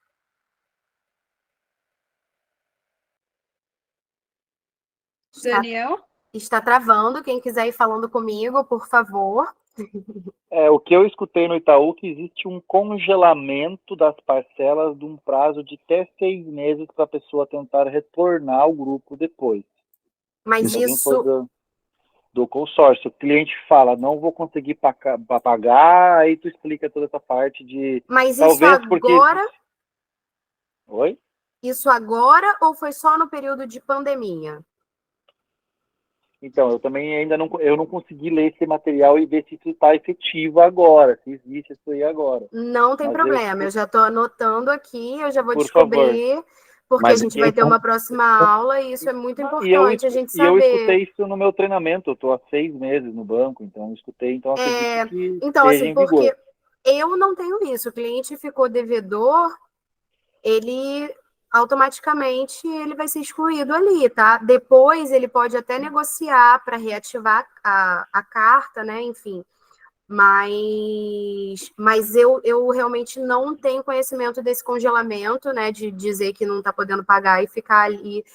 Daniel? Está travando, quem quiser ir falando comigo, por favor. O que eu escutei no Itaú que existe um congelamento das parcelas de um prazo de até 6 meses para a pessoa tentar retornar ao grupo depois. Mas Se alguém for isso... do consórcio, o cliente fala, não vou conseguir pagar, aí tu explica toda essa parte de... Mas talvez isso porque... agora... Oi? Isso agora ou foi só no período de pandemia? Então, eu também ainda não consegui ler esse material e ver se isso está efetivo agora, se existe isso aí agora. Não tem Mas problema, eu já estou anotando aqui, eu já vou por favor. descobrir, porque Mas a gente vai ter uma próxima aula e isso é muito importante a gente eu saber. escutei isso no meu treinamento, eu estou há 6 meses no banco, então eu escutei, então acredito que Então, esteja assim, em vigor. porque eu não tenho isso, o cliente ficou devedor, ele automaticamente ele vai ser excluído ali, tá? Depois ele pode até negociar para reativar a carta, né? Enfim. Mas eu realmente não tenho conhecimento desse congelamento, né? De dizer que não está podendo pagar e ficar ali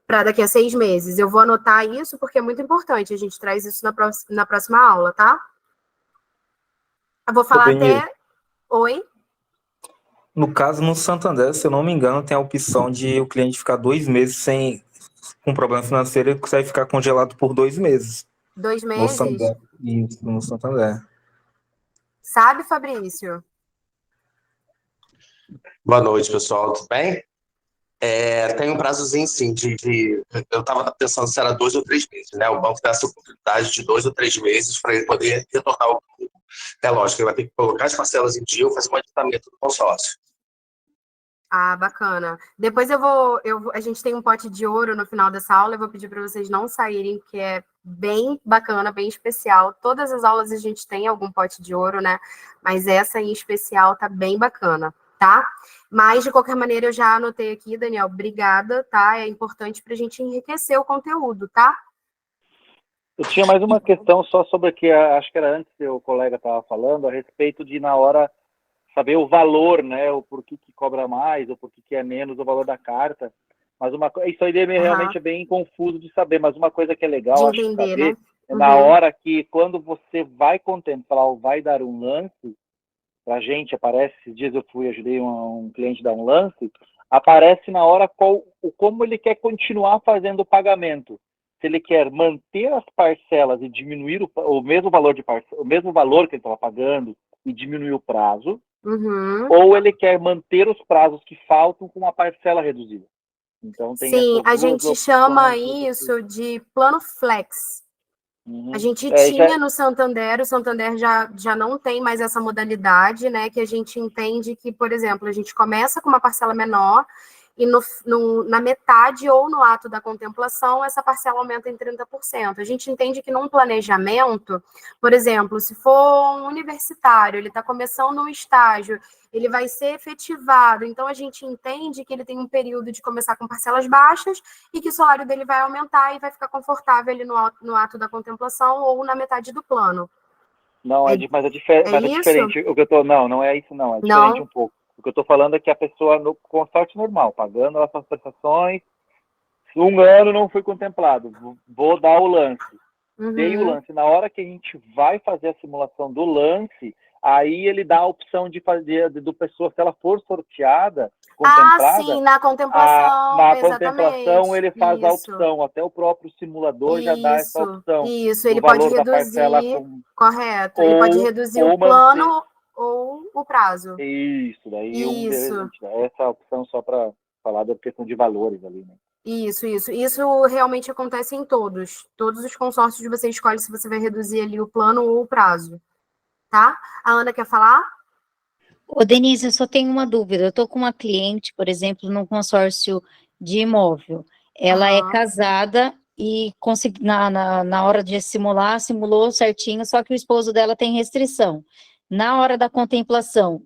para daqui a 6 meses. Eu vou anotar isso porque é muito importante. A gente traz isso na próxima aula, tá? Eu vou falar Denise, até. Oi? no caso, no Santander, se eu não me engano, tem a opção de o cliente ficar 2 meses com problema financeiro e consegue ficar congelado por 2 meses. 2 No meses? Santander. Isso, no Santander. Sabe, Fabrício? Boa noite, pessoal, tudo bem? Tem um prazozinho, sim, eu estava pensando se era 2 ou 3 meses, né? O banco dá essa oportunidade de 2 ou 3 meses para ele poder retornar ao grupo. É lógico, ele vai ter que colocar as parcelas em dia ou fazer um adiantamento do consórcio. Ah, bacana. Depois a gente tem um pote de ouro no final dessa aula, eu vou pedir para vocês não saírem, porque é bem bacana, bem especial. Todas as aulas a gente tem algum pote de ouro, né? Mas essa em especial tá bem bacana, tá? Mas, de qualquer maneira, eu já anotei aqui, Daniel, obrigada, tá? É importante para a gente enriquecer o conteúdo, tá? Eu tinha mais uma questão só sobre o que acho que era antes que o colega estava falando, a respeito de, na hora, saber o valor, né? O porquê que cobra mais, ou porquê que é menos o valor da carta. Mas isso aí realmente é bem confuso de saber, mas uma coisa que é legal, de entender, acho, saber, né? é na hora que, quando você vai contemplar ou vai dar um lance, pra gente, aparece, esses dias eu ajudei um cliente a dar um lance, aparece na hora como ele quer continuar fazendo o pagamento. Se ele quer manter as parcelas e diminuir o mesmo valor o mesmo valor que ele estava pagando e diminuir o prazo, ou ele quer manter os prazos que faltam com uma parcela reduzida. Então tem Sim, essas a duas gente chama opções. isso de plano flex. A gente É, tinha no Santander, o Santander já não tem mais essa modalidade, né? Que a gente entende que, por exemplo, a gente começa com uma parcela menor e na metade ou no ato da contemplação, essa parcela aumenta em 30%. A gente entende que num planejamento, por exemplo, se for um universitário, ele está começando um estágio, ele vai ser efetivado, então a gente entende que ele tem um período de começar com parcelas baixas e que o salário dele vai aumentar e vai ficar confortável ali no ato da contemplação ou na metade do plano. Não, mas é diferente. O que eu tô, não é isso, não. É diferente um pouco. O que eu estou falando é que a pessoa, no consórcio normal, pagando as suas prestações, Um ano não foi contemplado, vou dar o lance. Dei o Uhum. lance. Na hora que a gente vai fazer a simulação do lance, aí ele dá a opção de fazer do pessoa, se ela for sorteada, Ah, contemplada, sim, na contemplação, na contemplação exatamente. ele faz a Isso, opção, até o próprio simulador já dá essa opção isso. do Ele pode valor da parcela reduzir, correto. Ele pode reduzir o ou manter. plano ou o prazo. Isso, daí Isso, a gente dá essa opção só para falar da questão de valores ali, né? isso. Isso realmente acontece em todos. Todos os consórcios você escolhe se você vai reduzir ali o plano ou o prazo, tá? A Ana quer falar? Ô, Denise, eu só tenho uma dúvida. Eu estou com uma cliente, por exemplo, num consórcio de imóvel. Ela é Aham. casada e na hora de simular, simulou certinho, só que o esposo dela tem restrição. Na hora da contemplação,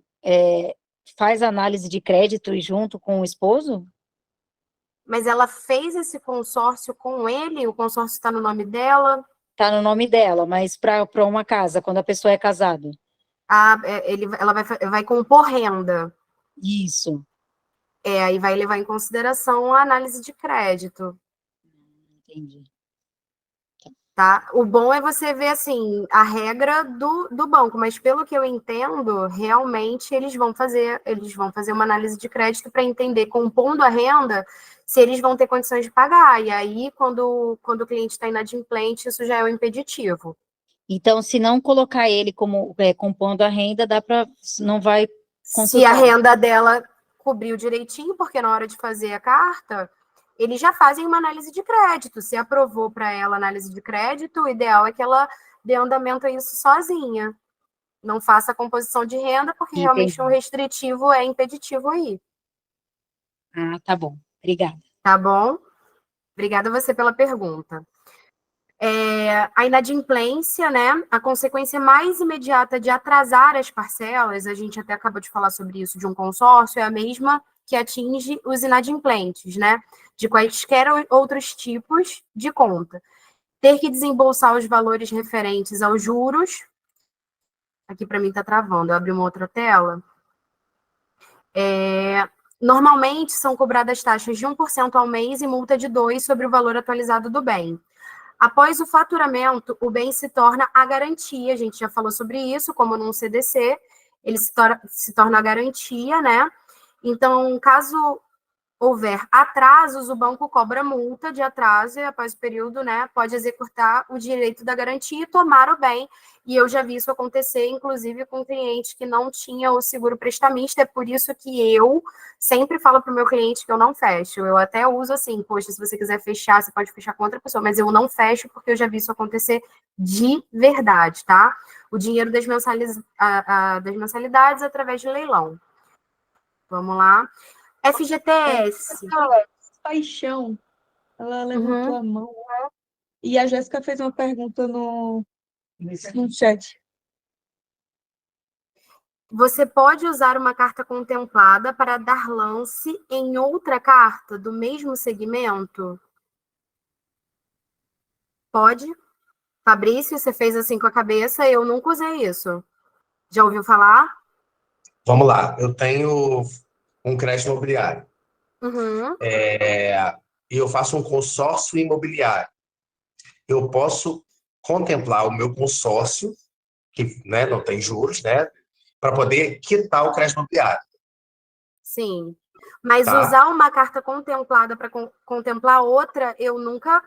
faz análise de crédito e junto com o esposo? Mas ela fez esse consórcio com ele? O consórcio está no nome dela? Está no nome dela, mas para uma casa, quando a pessoa é casada. Ah, ela vai compor renda. Isso. Aí vai levar em consideração a análise de crédito, Entendi. tá? O bom é você ver, assim, a regra do banco, mas pelo que eu entendo, realmente eles vão fazer uma análise de crédito para entender, compondo a renda, se eles vão ter condições de pagar. E aí, quando o cliente está inadimplente, isso já é o impeditivo. Então, se não colocar ele como compondo a renda, não vai Se a consultar. renda dela cobriu direitinho, porque na hora de fazer a carta, eles já fazem uma análise de crédito. Se aprovou para ela a análise de crédito, o ideal é que ela dê andamento a isso sozinha. Não faça a composição de renda, porque realmente Entendi. um restritivo é impeditivo aí. Ah, tá bom. Obrigada. Tá bom? Obrigada a você pela pergunta. A inadimplência, né? A consequência mais imediata de atrasar as parcelas, a gente até acabou de falar sobre isso, de um consórcio, é a mesma que atinge os inadimplentes, né? De quaisquer outros tipos de conta. Ter que desembolsar os valores referentes aos juros. Aqui para mim está travando, eu abri uma outra tela. Normalmente são cobradas taxas de 1% ao mês e multa de 2% sobre o valor atualizado do bem. Após o faturamento, o bem se torna a garantia, a gente já falou sobre isso, como num CDC, ele se torna a garantia, né? Então, caso houver atrasos, o banco cobra multa de atraso e, após o período, né, pode executar o direito da garantia e tomar o bem. E eu já vi isso acontecer, inclusive, com cliente que não tinha o seguro prestamista. É por isso que eu sempre falo para o meu cliente que eu não fecho. Eu até uso assim, poxa, se você quiser fechar, você pode fechar com outra pessoa, mas eu não fecho porque eu já vi isso acontecer de verdade, tá? O dinheiro das mensalidades através de leilão. Vamos lá. FGTS. Paixão, ela levantou a mão. E a Jéssica fez uma pergunta no chat. Você pode usar uma carta contemplada para dar lance em outra carta do mesmo segmento? Pode. Fabrício, você fez assim com a cabeça, eu nunca usei isso. Já ouviu falar? Vamos lá, eu tenho um crédito imobiliário. Uhum. E eu faço um consórcio imobiliário. Eu posso contemplar o meu consórcio, que, né, não tem juros, né, para poder quitar o crédito imobiliário. Sim. Mas Tá. usar uma carta contemplada para contemplar outra, eu nunca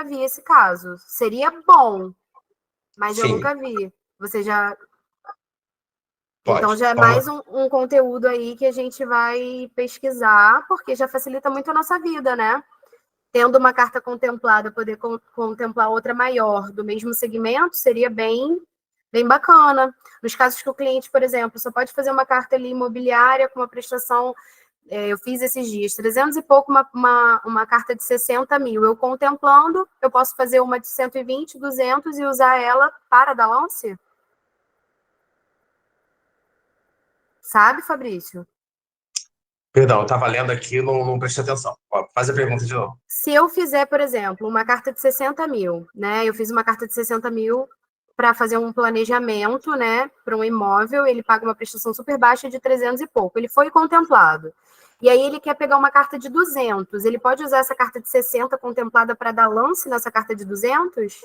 vi esse caso. Seria bom, mas eu Sim. nunca vi. Você já. Pode. Então já é mais um conteúdo aí que a gente vai pesquisar, porque já facilita muito a nossa vida, né? Tendo uma carta contemplada, poder contemplar outra maior do mesmo segmento, seria bem bacana. Nos casos que o cliente, por exemplo, só pode fazer uma carta ali imobiliária com uma prestação, eu fiz esses dias, 300 e pouco, uma carta de 60 mil. Eu contemplando, eu posso fazer uma de 120, 200 e usar ela para dar lance? Sabe, Fabrício? Perdão, eu estava lendo aqui e não prestei atenção. Faz a pergunta de novo. Se eu fizer, por exemplo, uma carta de 60 mil, né? Eu fiz uma carta de 60 mil para fazer um planejamento, né, para um imóvel, ele paga uma prestação super baixa de 300 e pouco. Ele foi contemplado. E aí ele quer pegar uma carta de 200. Ele pode usar essa carta de 60 contemplada para dar lance nessa carta de 200?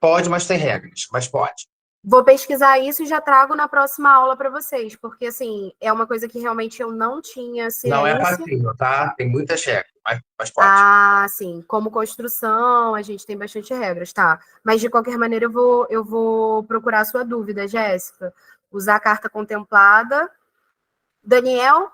Pode, mas tem regras, mas pode. Vou pesquisar isso e já trago na próxima aula para vocês, porque, assim, é uma coisa que realmente eu não tinha Não é ciência. facinho, tá? Tem muitas regras, mas pode. Ah, sim. Como construção, a gente tem bastante regras, tá? Mas, de qualquer maneira, eu vou procurar a sua dúvida, Jéssica. Usar a carta contemplada. Daniel?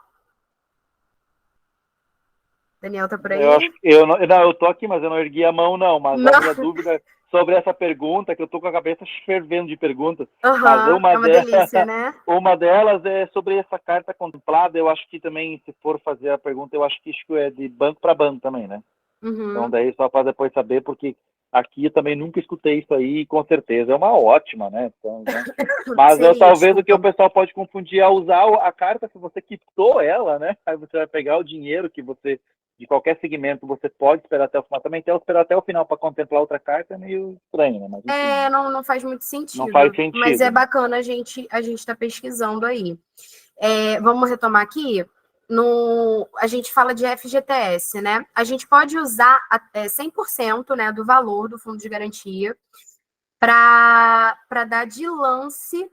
Daniel tá por aí? Eu tô aqui, mas eu não ergui a mão, não. Mas Não. a minha dúvida sobre essa pergunta, que eu tô com a cabeça fervendo de perguntas. Aham, Mas é uma delícia, né? uma delas é sobre essa carta contemplada. Eu acho que também, se for fazer a pergunta, eu acho que isso é de banco para banco também, né? Uhum. Então, daí só para depois saber, porque aqui eu também nunca escutei isso aí, e com certeza é uma ótima, né? Então, né? Mas Seria, talvez o que o desculpa. pessoal pode confundir é usar a carta, se você quitou ela, né? Aí você vai pegar o dinheiro que você, de qualquer segmento, você pode esperar até o final. Também esperar até o final para contemplar outra carta é meio estranho, né? Mas, enfim, Não faz muito sentido. não faz sentido. Mas é bacana a gente tá pesquisando aí. Vamos retomar aqui. A gente fala de FGTS, né? A gente pode usar 100%, né, do valor do fundo de garantia para dar de lance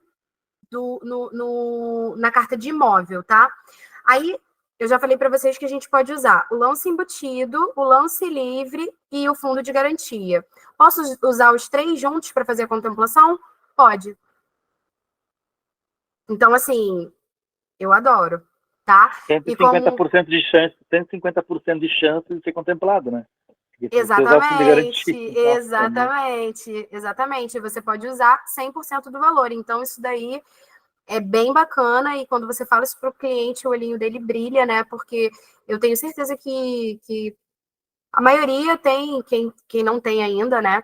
na carta de imóvel, tá? Aí, eu já falei para vocês que a gente pode usar o lance embutido, o lance livre e o fundo de garantia. Posso usar os 3 juntos para fazer a contemplação? Pode. Então, assim, eu adoro, tá? 150% de chance, 150% de chance de ser contemplado, né? Exatamente. Você pode usar 100% do valor. Então, isso daí é bem bacana, e quando você fala isso para o cliente, o olhinho dele brilha, né? Porque eu tenho certeza que a maioria tem, quem não tem ainda, né?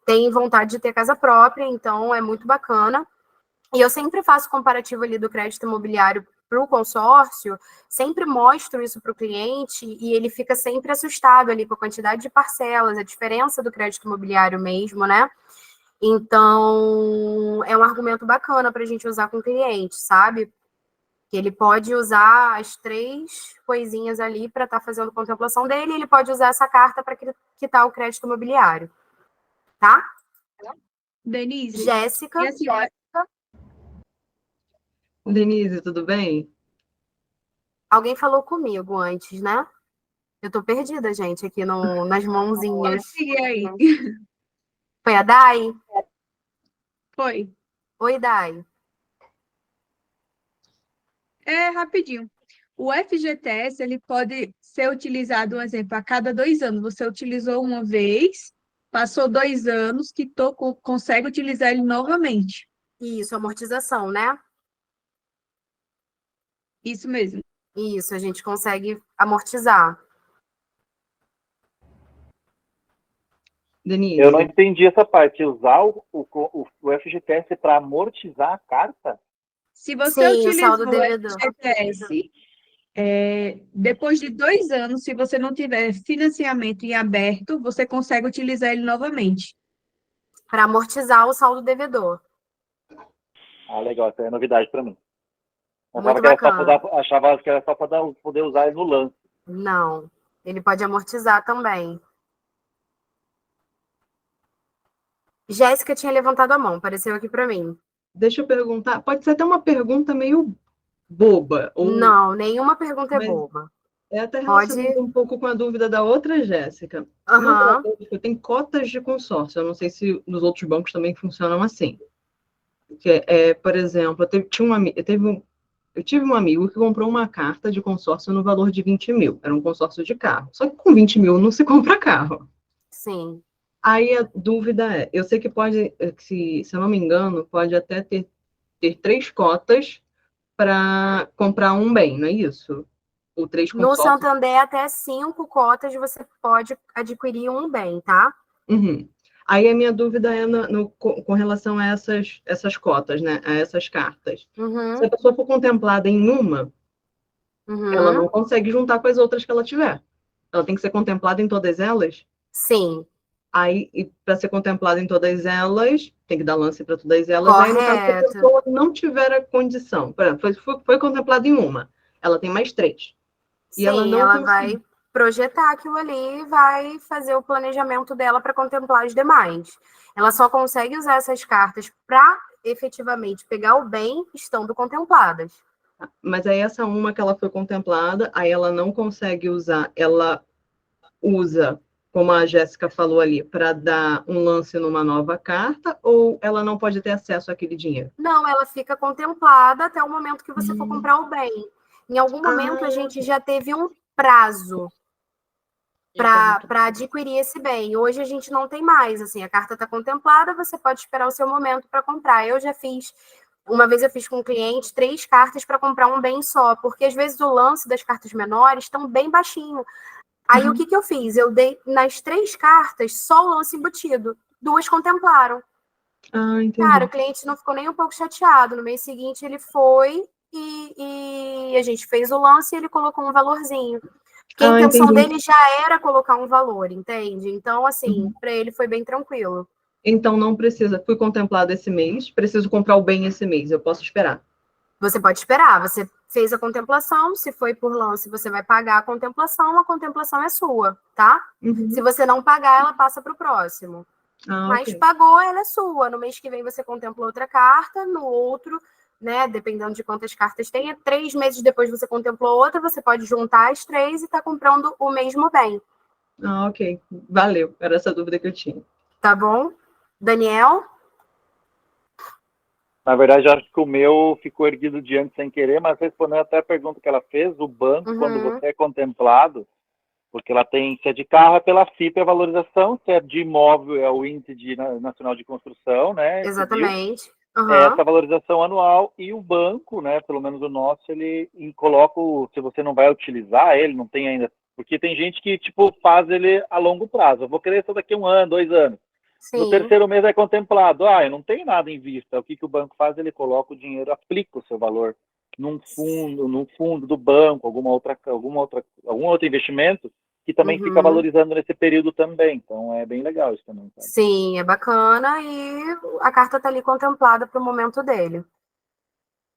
Tem vontade de ter casa própria, então é muito bacana. E eu sempre faço comparativo ali do crédito imobiliário para o consórcio, sempre mostro isso para o cliente e ele fica sempre assustado ali com a quantidade de parcelas, a diferença do crédito imobiliário mesmo, né? Então, é um argumento bacana para a gente usar com o cliente, sabe? Que ele pode usar as 3 coisinhas ali para estar fazendo a contemplação dele, e ele pode usar essa carta para quitar o crédito imobiliário. Tá? Denise. Jéssica. E a senhora? Denise, tudo bem? Alguém falou comigo antes, né? Eu tô perdida, gente, aqui nas mãozinhas. Pode seguir aí. Foi a Dai? Foi. Oi, Dai. Rapidinho. O FGTS, ele pode ser utilizado, um exemplo, a cada 2 anos. Você utilizou uma vez, passou 2 anos, quitou, consegue utilizar ele novamente. Isso, amortização, né? Isso mesmo. Isso, a gente consegue amortizar. Denise. Eu não entendi essa parte. Usar o FGTS para amortizar a carta? Se você utilizou saldo o devedor. FGTS, depois de 2 anos, se você não tiver financiamento em aberto, você consegue utilizar ele novamente. Para amortizar o saldo devedor. Ah, legal. Essa é novidade para mim. Muito bacana. Achava que era só para poder usar ele no lance. Não, ele pode amortizar também. Jéssica tinha levantado a mão, apareceu aqui para mim. Deixa eu perguntar, pode ser até uma pergunta meio boba. Não, nenhuma pergunta é boba. É até relacionado um pouco com a dúvida da outra Jéssica. Eu tenho cotas de consórcio, eu não sei se nos outros bancos também funcionam assim. Por exemplo, eu tive um amigo que comprou uma carta de consórcio no valor de 20 mil. Era um consórcio de carro. Só que com 20 mil não se compra carro. Sim. Aí a dúvida eu sei que pode, se eu não me engano, pode até ter 3 cotas para comprar um bem, não é isso? Ou 3 No consórcios. Santander, até 5 cotas você pode adquirir um bem, tá? Uhum. Aí a minha dúvida com relação a essas cotas, né? A essas cartas. Uhum. Se a pessoa for contemplada em uma, ela não consegue juntar com as outras que ela tiver. Ela tem que ser contemplada em todas elas? Sim. Aí, para ser contemplado em todas elas, tem que dar lance para todas elas. Aí, no caso, se a Correto. pessoa não tiver a condição, por exemplo, foi contemplado em uma, ela tem mais 3. E ela Sim, não ela conseguiu. vai projetar aquilo ali e vai fazer o planejamento dela para contemplar as demais. Ela só consegue usar essas cartas para efetivamente pegar o bem estando contempladas. Mas aí essa uma que ela foi contemplada, aí ela não consegue usar, ela usa, como a Jéssica falou ali, para dar um lance numa nova carta, ou ela não pode ter acesso àquele dinheiro? Não, ela fica contemplada até o momento que você for comprar o bem. Em algum momento a gente já teve um prazo para adquirir esse bem. Hoje a gente não tem mais, assim, a carta está contemplada, você pode esperar o seu momento para comprar. Eu já fiz, uma vez eu fiz com um cliente 3 cartas para comprar um bem só, porque às vezes o lance das cartas menores estão bem baixinho. Aí o que eu fiz? Eu dei nas 3 cartas só o lance embutido. 2 contemplaram. Entendi. Cara, o cliente não ficou nem um pouco chateado. No mês seguinte ele foi e a gente fez o lance e ele colocou um valorzinho. Porque a intenção dele já era colocar um valor, entende? Então, assim, para ele foi bem tranquilo. Então, não precisa, fui contemplado esse mês, preciso comprar o bem esse mês, eu posso esperar. Você pode esperar, você fez a contemplação, se foi por lance, você vai pagar a contemplação é sua, tá? Se você não pagar, ela passa para o próximo. Mas pagou, ela é sua. No mês que vem você contempla outra carta, no outro, né? Dependendo de quantas cartas tenha, 3 meses depois você contemplou outra, você pode juntar as 3 e tá comprando o mesmo bem. Ok. Valeu. Era essa dúvida que eu tinha. Tá bom? Daniel? Na verdade, eu acho que o meu ficou erguido diante sem querer, mas respondendo até a pergunta que ela fez, o banco, quando você é contemplado, porque ela tem, se é de carro é pela FIP a valorização, se é de imóvel é o Índice Nacional de Construção, né? Exatamente. Essa valorização anual, e o banco, né, pelo menos o nosso, ele coloca, se você não vai utilizar ele, não tem ainda, porque tem gente que, tipo, faz ele a longo prazo, eu vou querer só daqui 1 ano, 2 anos. Sim. No 3º mês é contemplado, eu não tenho nada em vista, o que o banco faz? Ele coloca o dinheiro, aplica o seu valor num fundo do banco, algum outro investimento, que também fica valorizando nesse período também. Então, é bem legal isso também. Sabe? Sim, é bacana e a carta está ali contemplada para o momento dele.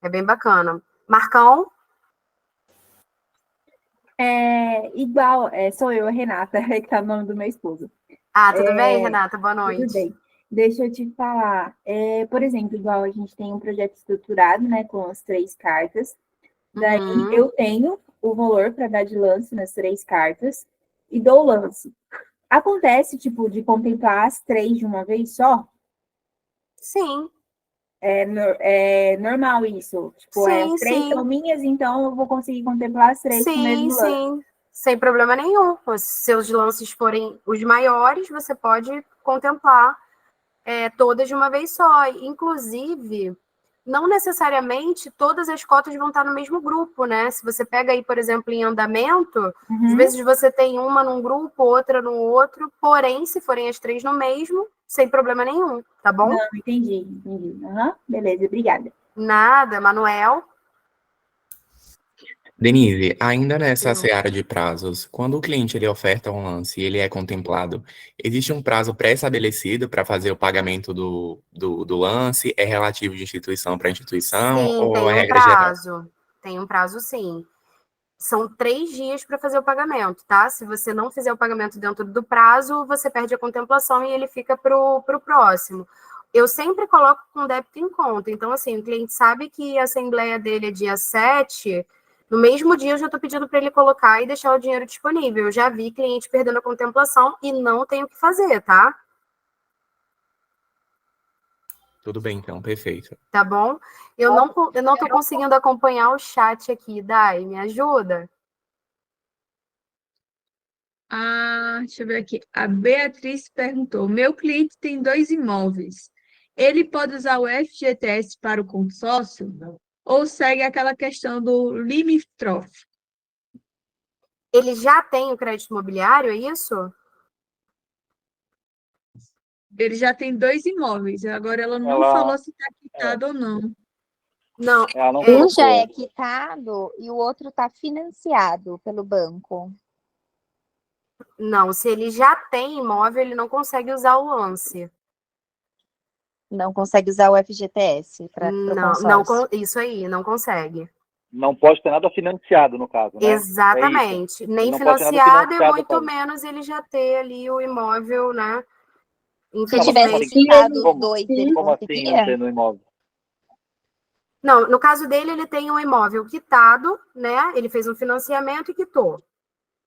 É bem bacana. Marcão? Igual, sou eu, a Renata, que tá no nome do meu esposo. Tudo bem, Renata? Boa noite. Tudo bem. Deixa eu te falar. Por exemplo, igual a gente tem um projeto estruturado, né, com as 3 cartas. Daí eu tenho o valor para dar de lance nas 3 cartas e dou o lance. Acontece, tipo, de contemplar as 3 de uma vez só? Sim. É normal isso? Tipo, as 3 são minhas, então eu vou conseguir contemplar as 3 com o mesmo lance. Sim, sem problema nenhum. Se seus lances forem os maiores, você pode contemplar todas de uma vez só. Inclusive, não necessariamente todas as cotas vão estar no mesmo grupo, né? Se você pega aí, por exemplo, em andamento, às vezes você tem uma num grupo, outra no outro, porém, se forem as 3 no mesmo, sem problema nenhum, tá bom? Não, entendi. Beleza, obrigada. Nada, Manuel. Denise, ainda nessa seara de prazos, quando o cliente ele oferta um lance e ele é contemplado, existe um prazo pré-estabelecido para fazer o pagamento do lance? É relativo de instituição para instituição? Sim, ou tem é um regra geral? prazo. Tem um prazo, sim. São 3 dias para fazer o pagamento, tá? Se você não fizer o pagamento dentro do prazo, você perde a contemplação e ele fica para o próximo. Eu sempre coloco com débito em conta. Então, assim, o cliente sabe que a assembleia dele é dia 7, no mesmo dia eu já estou pedindo para ele colocar e deixar o dinheiro disponível. Eu já vi cliente perdendo a contemplação e não tem o que fazer, tá? Tudo bem, então, perfeito. Tá bom? Eu não tô conseguindo acompanhar o chat aqui, Dai, me ajuda? Deixa eu ver aqui. A Beatriz perguntou: meu cliente tem 2 imóveis. Ele pode usar o FGTS para o consórcio? Ou segue aquela questão do limítrofe? Ele já tem o crédito imobiliário, é isso? Ele já tem 2 imóveis. Agora ela não falou se está quitado ou não. Não. Um já é quitado e o outro está financiado pelo banco. Não, se ele já tem imóvel, ele não consegue usar o lance. Não consegue usar o FGTS para o Não, consórcio. isso aí, não consegue. Não pode ter nada financiado, no caso, né? Exatamente. É Nem não pode ter nada financiado e financiado, muito menos ele já ter ali o imóvel, né? Se tivesse Infelizmente. quitado os dois, ele como assim não conseguia? tendo imóvel? Não, no caso dele, ele tem um imóvel quitado, né? Ele fez um financiamento e quitou.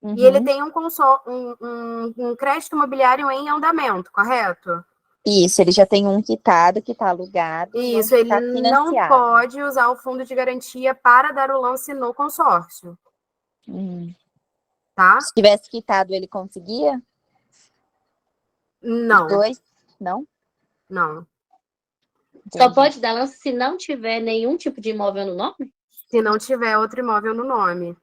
E ele tem um crédito imobiliário em andamento, correto? Isso, ele já tem um quitado, que está alugado, Isso, e um que ele está não financiado. pode usar o fundo de garantia para dar o lance no consórcio. Tá? Se tivesse quitado, ele conseguia? Não. Os dois? Não? Não. Só pode dar lance se não tiver nenhum tipo de imóvel no nome? Se não tiver outro imóvel no nome.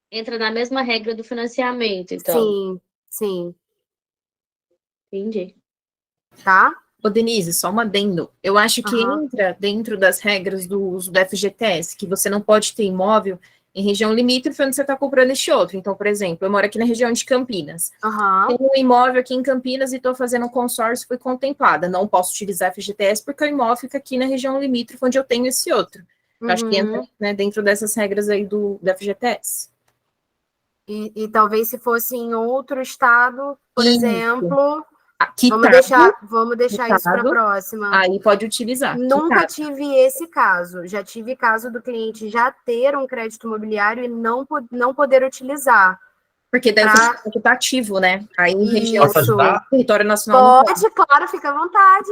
Entra na mesma regra do financiamento, então. Sim, sim. Entendi. Tá? Ô, Denise, só um adendo. Eu acho que Aham. entra dentro das regras do uso do FGTS, que você não pode ter imóvel em região limítrofe onde você está comprando este outro. Então, por exemplo, eu moro aqui na região de Campinas. Aham. Tenho um imóvel aqui em Campinas e estou fazendo um consórcio, fui contemplada. Não posso utilizar FGTS porque o imóvel fica aqui na região limítrofe onde eu tenho esse outro. Eu acho que entra, né, dentro dessas regras aí do FGTS. E talvez se fosse em outro estado, por Isso. exemplo, Quitado, vamos deixar isso para a quitado, próxima. aí pode utilizar. Nunca Quitado. tive esse caso. Já tive caso do cliente já ter um crédito imobiliário e não poder utilizar. Porque daí o que tá ativo, né? Aí em região Isso. território nacional. Pode, claro, fica à vontade.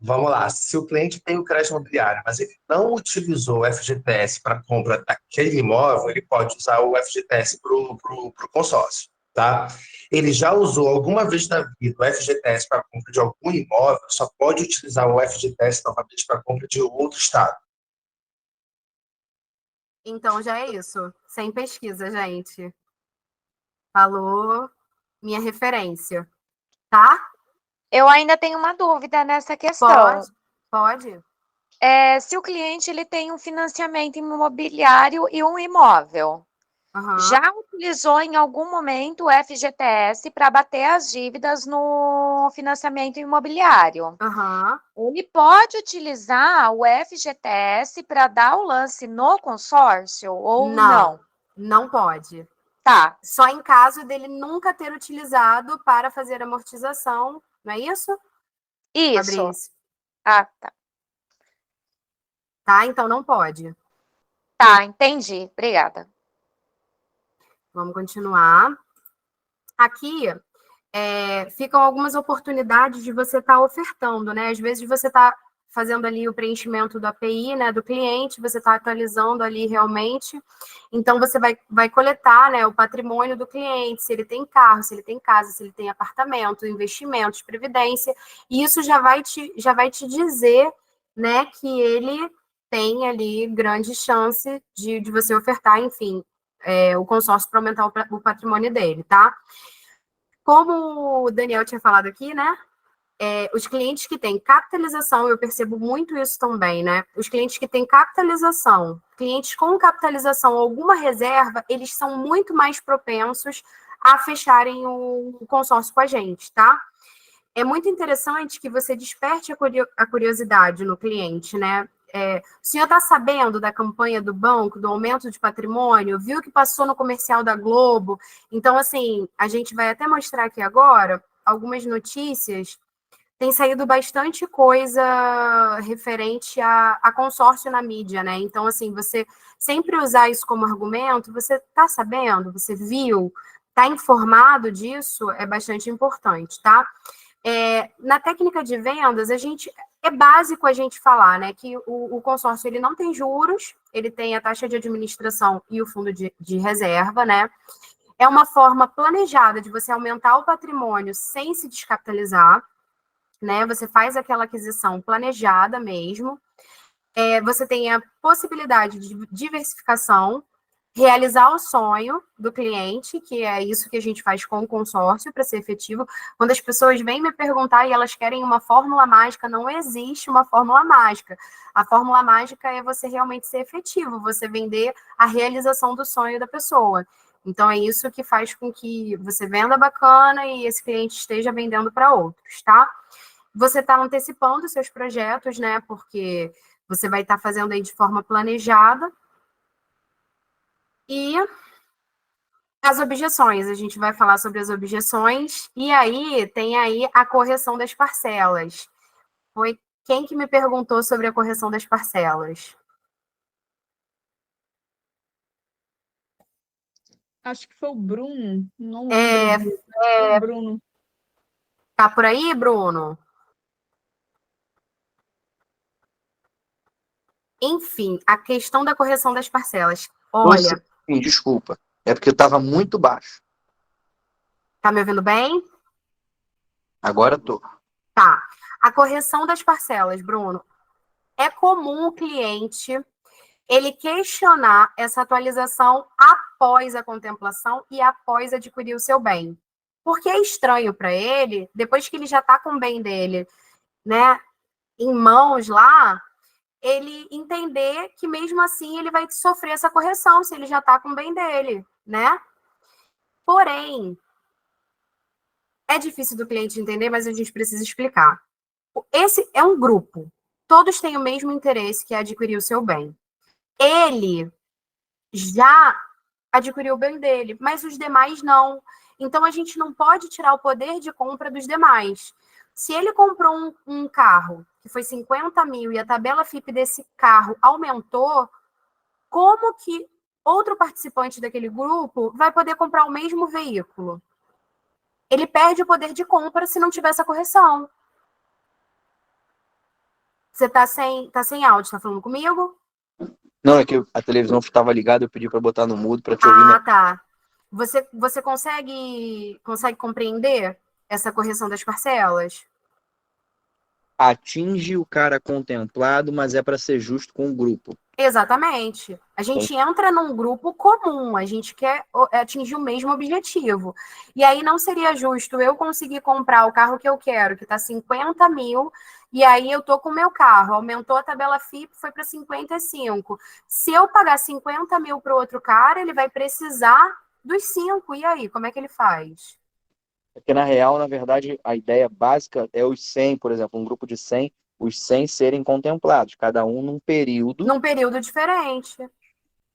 Vamos lá, se o cliente tem o crédito imobiliário, mas ele não utilizou o FGTS para compra daquele imóvel, ele pode usar o FGTS para o consórcio, tá? Ele já usou alguma vez na vida o FGTS para compra de algum imóvel, só pode utilizar o FGTS novamente para compra de outro estado. Então já é isso. Sem pesquisa, gente. Falou minha referência. Tá? Eu ainda tenho uma dúvida nessa questão. Pode. Se o cliente ele tem um financiamento imobiliário e um imóvel, já utilizou em algum momento o FGTS para bater as dívidas no financiamento imobiliário. Ele pode utilizar o FGTS para dar o lance no consórcio ou não? Não pode. Tá. Só em caso dele nunca ter utilizado para fazer amortização, não é isso? Isso. Fabrício? Ah, tá. Tá, então não pode. Tá, entendi. Obrigada. Vamos continuar. Aqui ficam algumas oportunidades de você estar ofertando, né? Às vezes você está fazendo ali o preenchimento do API, né, do cliente, você está atualizando ali realmente, então você vai coletar, né, o patrimônio do cliente, se ele tem carro, se ele tem casa, se ele tem apartamento, investimentos, previdência, e isso já vai te dizer, né, que ele tem ali grande chance de você ofertar, enfim, o consórcio para aumentar o patrimônio dele, tá? Como o Daniel tinha falado aqui, né, os clientes que têm capitalização, eu percebo muito isso também, né? Os clientes que têm capitalização, clientes com capitalização ou alguma reserva, eles são muito mais propensos a fecharem o consórcio com a gente, tá? É muito interessante que você desperte a curiosidade no cliente, né? O senhor está sabendo da campanha do banco, do aumento de patrimônio? Viu que passou no comercial da Globo? Então, assim, a gente vai até mostrar aqui agora algumas notícias. Tem saído bastante coisa referente a consórcio na mídia, né? Então, assim, você sempre usar isso como argumento, você está sabendo, você viu, está informado disso, é bastante importante, tá? Na técnica de vendas, é básico a gente falar, né, que o consórcio ele não tem juros, ele tem a taxa de administração e o fundo de reserva, né? É uma forma planejada de você aumentar o patrimônio sem se descapitalizar, né? Você faz aquela aquisição planejada mesmo. Você tem a possibilidade de diversificação, realizar o sonho do cliente, que é isso que a gente faz com o consórcio para ser efetivo. Quando as pessoas vêm me perguntar e elas querem uma fórmula mágica, não existe uma fórmula mágica. A fórmula mágica é você realmente ser efetivo, você vender a realização do sonho da pessoa. Então, é isso que faz com que você venda bacana e esse cliente esteja vendendo para outros, tá? Você está antecipando seus projetos, né? Porque você vai estar fazendo aí de forma planejada. E as objeções, a gente vai falar sobre as objeções. E aí, tem aí a correção das parcelas. Foi quem que me perguntou sobre a correção das parcelas? Acho que foi o Bruno, não lembro. Foi o Bruno. Tá por aí, Bruno? Enfim, a questão da correção das parcelas. Olha. Sim, desculpa. É porque eu estava muito baixo. Tá me ouvindo bem? Agora estou. Tá. A correção das parcelas, Bruno. É comum o cliente ele questionar essa atualização após a contemplação e após adquirir o seu bem. Porque é estranho para ele, depois que ele já está com o bem dele, né, em mãos lá, ele entender que mesmo assim ele vai sofrer essa correção se ele já está com o bem dele, né? Porém, é difícil do cliente entender, mas a gente precisa explicar. Esse é um grupo. Todos têm o mesmo interesse, que é adquirir o seu bem. Ele já adquiriu o bem dele, mas os demais não. Então, a gente não pode tirar o poder de compra dos demais. Se ele comprou um carro que foi 50 mil e a tabela FIP desse carro aumentou, como que outro participante daquele grupo vai poder comprar o mesmo veículo? Ele perde o poder de compra se não tiver essa correção. Você tá sem áudio, tá falando comigo? Não, é que a televisão estava ligada, eu pedi para botar no mudo para te ouvir. Ah, tá. Você consegue compreender essa correção das parcelas? Atinge o cara contemplado, mas é para ser justo com o grupo. Exatamente. A gente entra num grupo comum, a gente quer atingir o mesmo objetivo. E aí não seria justo eu conseguir comprar o carro que eu quero, que está 50 mil, e aí eu tô com o meu carro, aumentou a tabela FIP, foi para 55. Se eu pagar 50 mil para o outro cara, ele vai precisar dos 5. E aí, como é que ele faz? Porque, na real, na verdade, a ideia básica é os 100, por exemplo, um grupo de 100, os 100 serem contemplados, cada um num período. Num período diferente.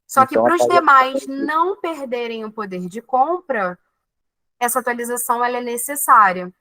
Só que para os demais não perderem o poder de compra, essa atualização ela é necessária.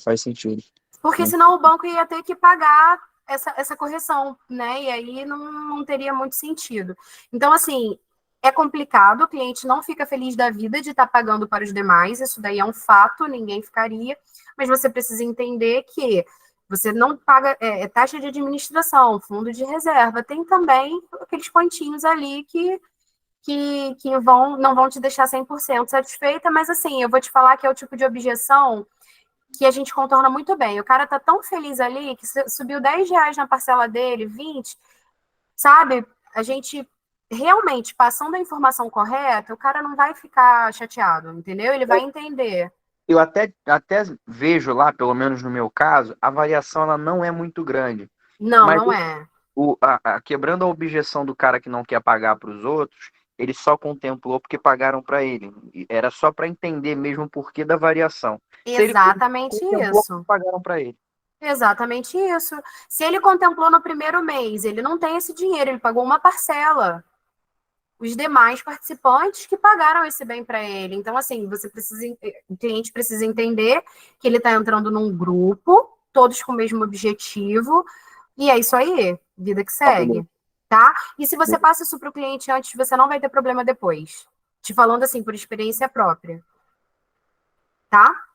Faz sentido. Porque senão o banco ia ter que pagar essa correção, né? E aí não teria muito sentido. Então, assim, é complicado, o cliente não fica feliz da vida de estar pagando para os demais, isso daí é um fato, ninguém ficaria, mas você precisa entender que você não paga taxa de administração, fundo de reserva, tem também aqueles pontinhos ali que não vão te deixar 100% satisfeita, mas assim, eu vou te falar que é o tipo de objeção que a gente contorna muito bem. O cara tá tão feliz ali que subiu R$10 na parcela dele, 20, sabe? A gente realmente, passando a informação correta, o cara não vai ficar chateado, entendeu? Ele vai entender. Eu até vejo lá, pelo menos no meu caso, a variação ela não é muito grande. Não, mas não é. Quebrando a objeção do cara que não quer pagar para os outros, ele só contemplou porque pagaram para ele. Era só para entender mesmo o porquê da variação. Exatamente isso. Pagaram para ele. Exatamente isso. Se ele contemplou no primeiro mês, ele não tem esse dinheiro, ele pagou uma parcela. Os demais participantes que pagaram esse bem para ele. Então, assim, o cliente precisa entender que ele está entrando num grupo, todos com o mesmo objetivo, e é isso aí, vida que segue, tá? E se você passa isso para o cliente antes, você não vai ter problema depois. Te falando assim, por experiência própria. Tá?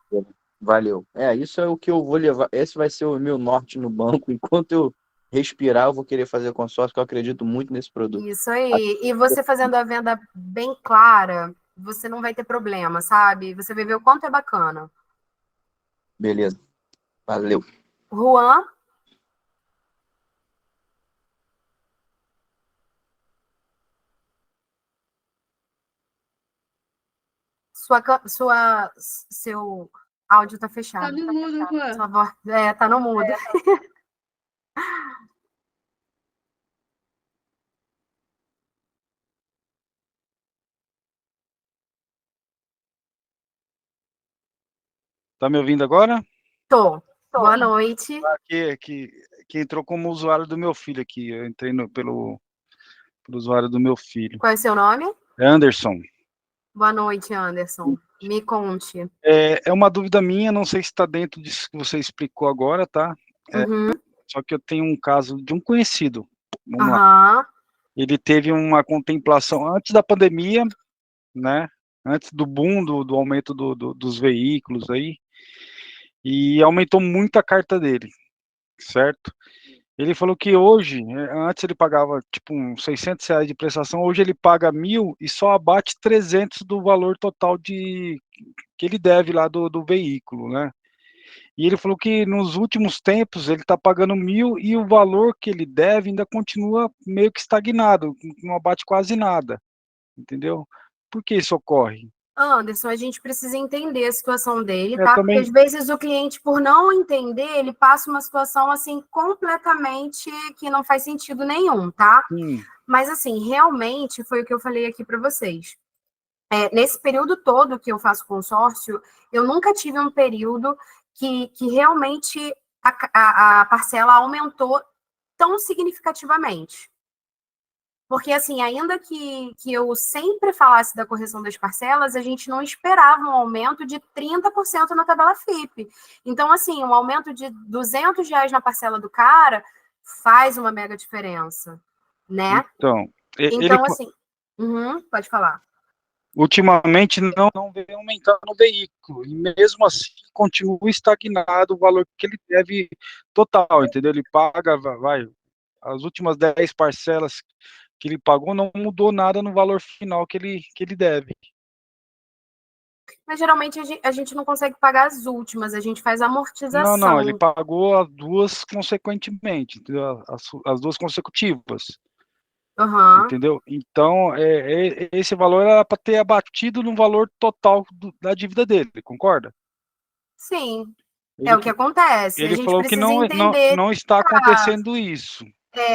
Valeu. Isso é o que eu vou levar. Esse vai ser o meu norte no banco. Enquanto eu respirar, eu vou querer fazer consórcio, que eu acredito muito nesse produto. Isso aí. E você fazendo a venda bem clara, você não vai ter problema, sabe? Você vai ver o quanto é bacana. Beleza. Valeu. Juan? Seu áudio tá fechado. Tá no mudo, Juan. Tá no mudo. Tá me ouvindo agora? Tô. Boa noite. Que entrou como usuário do meu filho aqui. Eu entrei pelo usuário do meu filho. Qual é o seu nome? É Anderson. Boa noite, Anderson. Me conte. É uma dúvida minha, não sei se está dentro disso que você explicou agora, tá? Só que eu tenho um caso de um conhecido. Vamos lá. Ele teve uma contemplação antes da pandemia, né? Antes do boom do aumento dos veículos aí. E aumentou muito a carta dele, certo? Ele falou que hoje, antes ele pagava tipo uns R$600 de prestação, hoje ele paga 1.000 e só abate 300 do valor total que ele deve lá do veículo, né? E ele falou que nos últimos tempos ele está pagando 1.000 e o valor que ele deve ainda continua meio que estagnado, não abate quase nada, entendeu? Por que isso ocorre? Anderson, a gente precisa entender a situação dele, Eu tá? também- Porque às vezes o cliente, por não entender, ele passa uma situação assim completamente que não faz sentido nenhum, tá? Mas assim, realmente foi o que eu falei aqui para vocês. Nesse período todo que eu faço consórcio, eu nunca tive um período que realmente a parcela aumentou tão significativamente. Porque, assim, ainda que eu sempre falasse da correção das parcelas, a gente não esperava um aumento de 30% na tabela FIP. Então, assim, um aumento de R$200 na parcela do cara faz uma mega diferença, né? Então, Então, assim... pode falar. ultimamente não vem aumentando o veículo, e mesmo assim continua estagnado o valor que ele deve total, entendeu? Ele paga, as últimas 10 parcelas que ele pagou não mudou nada no valor final que ele deve. Mas geralmente a gente não consegue pagar as últimas, a gente faz amortização. Não, ele pagou as duas consequentemente, entendeu? As duas consecutivas. Entendeu? Então, esse valor era para ter abatido no valor total da dívida dele, concorda? Sim, é o que acontece. Ele A gente falou que precisa entender. não está acontecendo isso.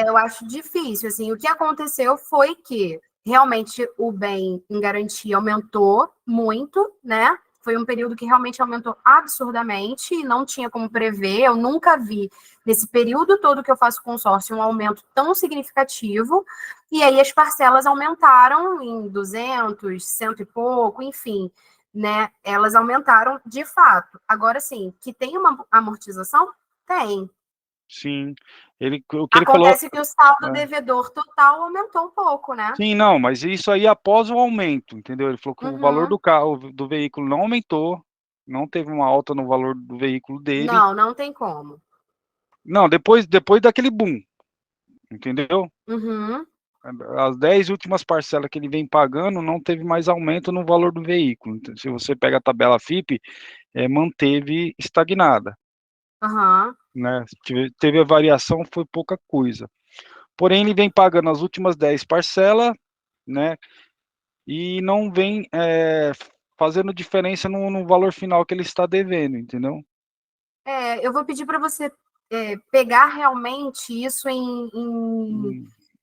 Eu acho difícil. Assim, o que aconteceu foi que realmente o bem em garantia aumentou muito, né? Foi um período que realmente aumentou absurdamente e não tinha como prever. Eu nunca vi, nesse período todo que eu faço consórcio, um aumento tão significativo. E aí as parcelas aumentaram em 200, 100 e pouco, enfim, né? Elas aumentaram de fato. Agora, sim, que tem uma amortização? Tem. Sim. O que ele falou. Acontece que o saldo devedor total aumentou um pouco, né? Sim, não, mas isso aí após o aumento, entendeu? Ele falou que o valor do carro, do veículo não aumentou, não teve uma alta no valor do veículo dele. Não tem como. Não, depois daquele boom, entendeu? As 10 últimas parcelas que ele vem pagando, não teve mais aumento no valor do veículo. Então, se você pega a tabela FIP, manteve estagnada. Né? Teve a variação, foi pouca coisa. Porém, ele vem pagando as últimas 10 parcelas, né? E não vem fazendo diferença no valor final que ele está devendo, entendeu? Eu vou pedir para você pegar realmente isso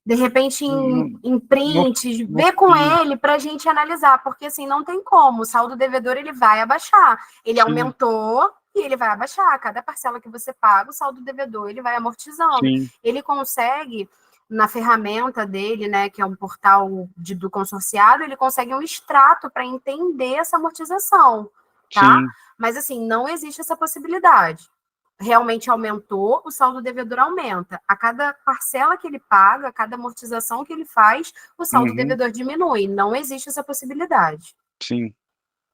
de repente em prints, ver com ele para a gente analisar, porque assim, não tem como, o saldo devedor ele vai abaixar, ele aumentou e ele vai abaixar, cada parcela que você paga, o saldo devedor ele vai amortizando, ele consegue, na ferramenta dele, né, que é um portal do consorciado, ele consegue um extrato para entender essa amortização, tá? Mas assim, não existe essa possibilidade. Realmente aumentou, o saldo devedor aumenta. A cada parcela que ele paga, a cada amortização que ele faz, o saldo devedor diminui. Não existe essa possibilidade. Sim.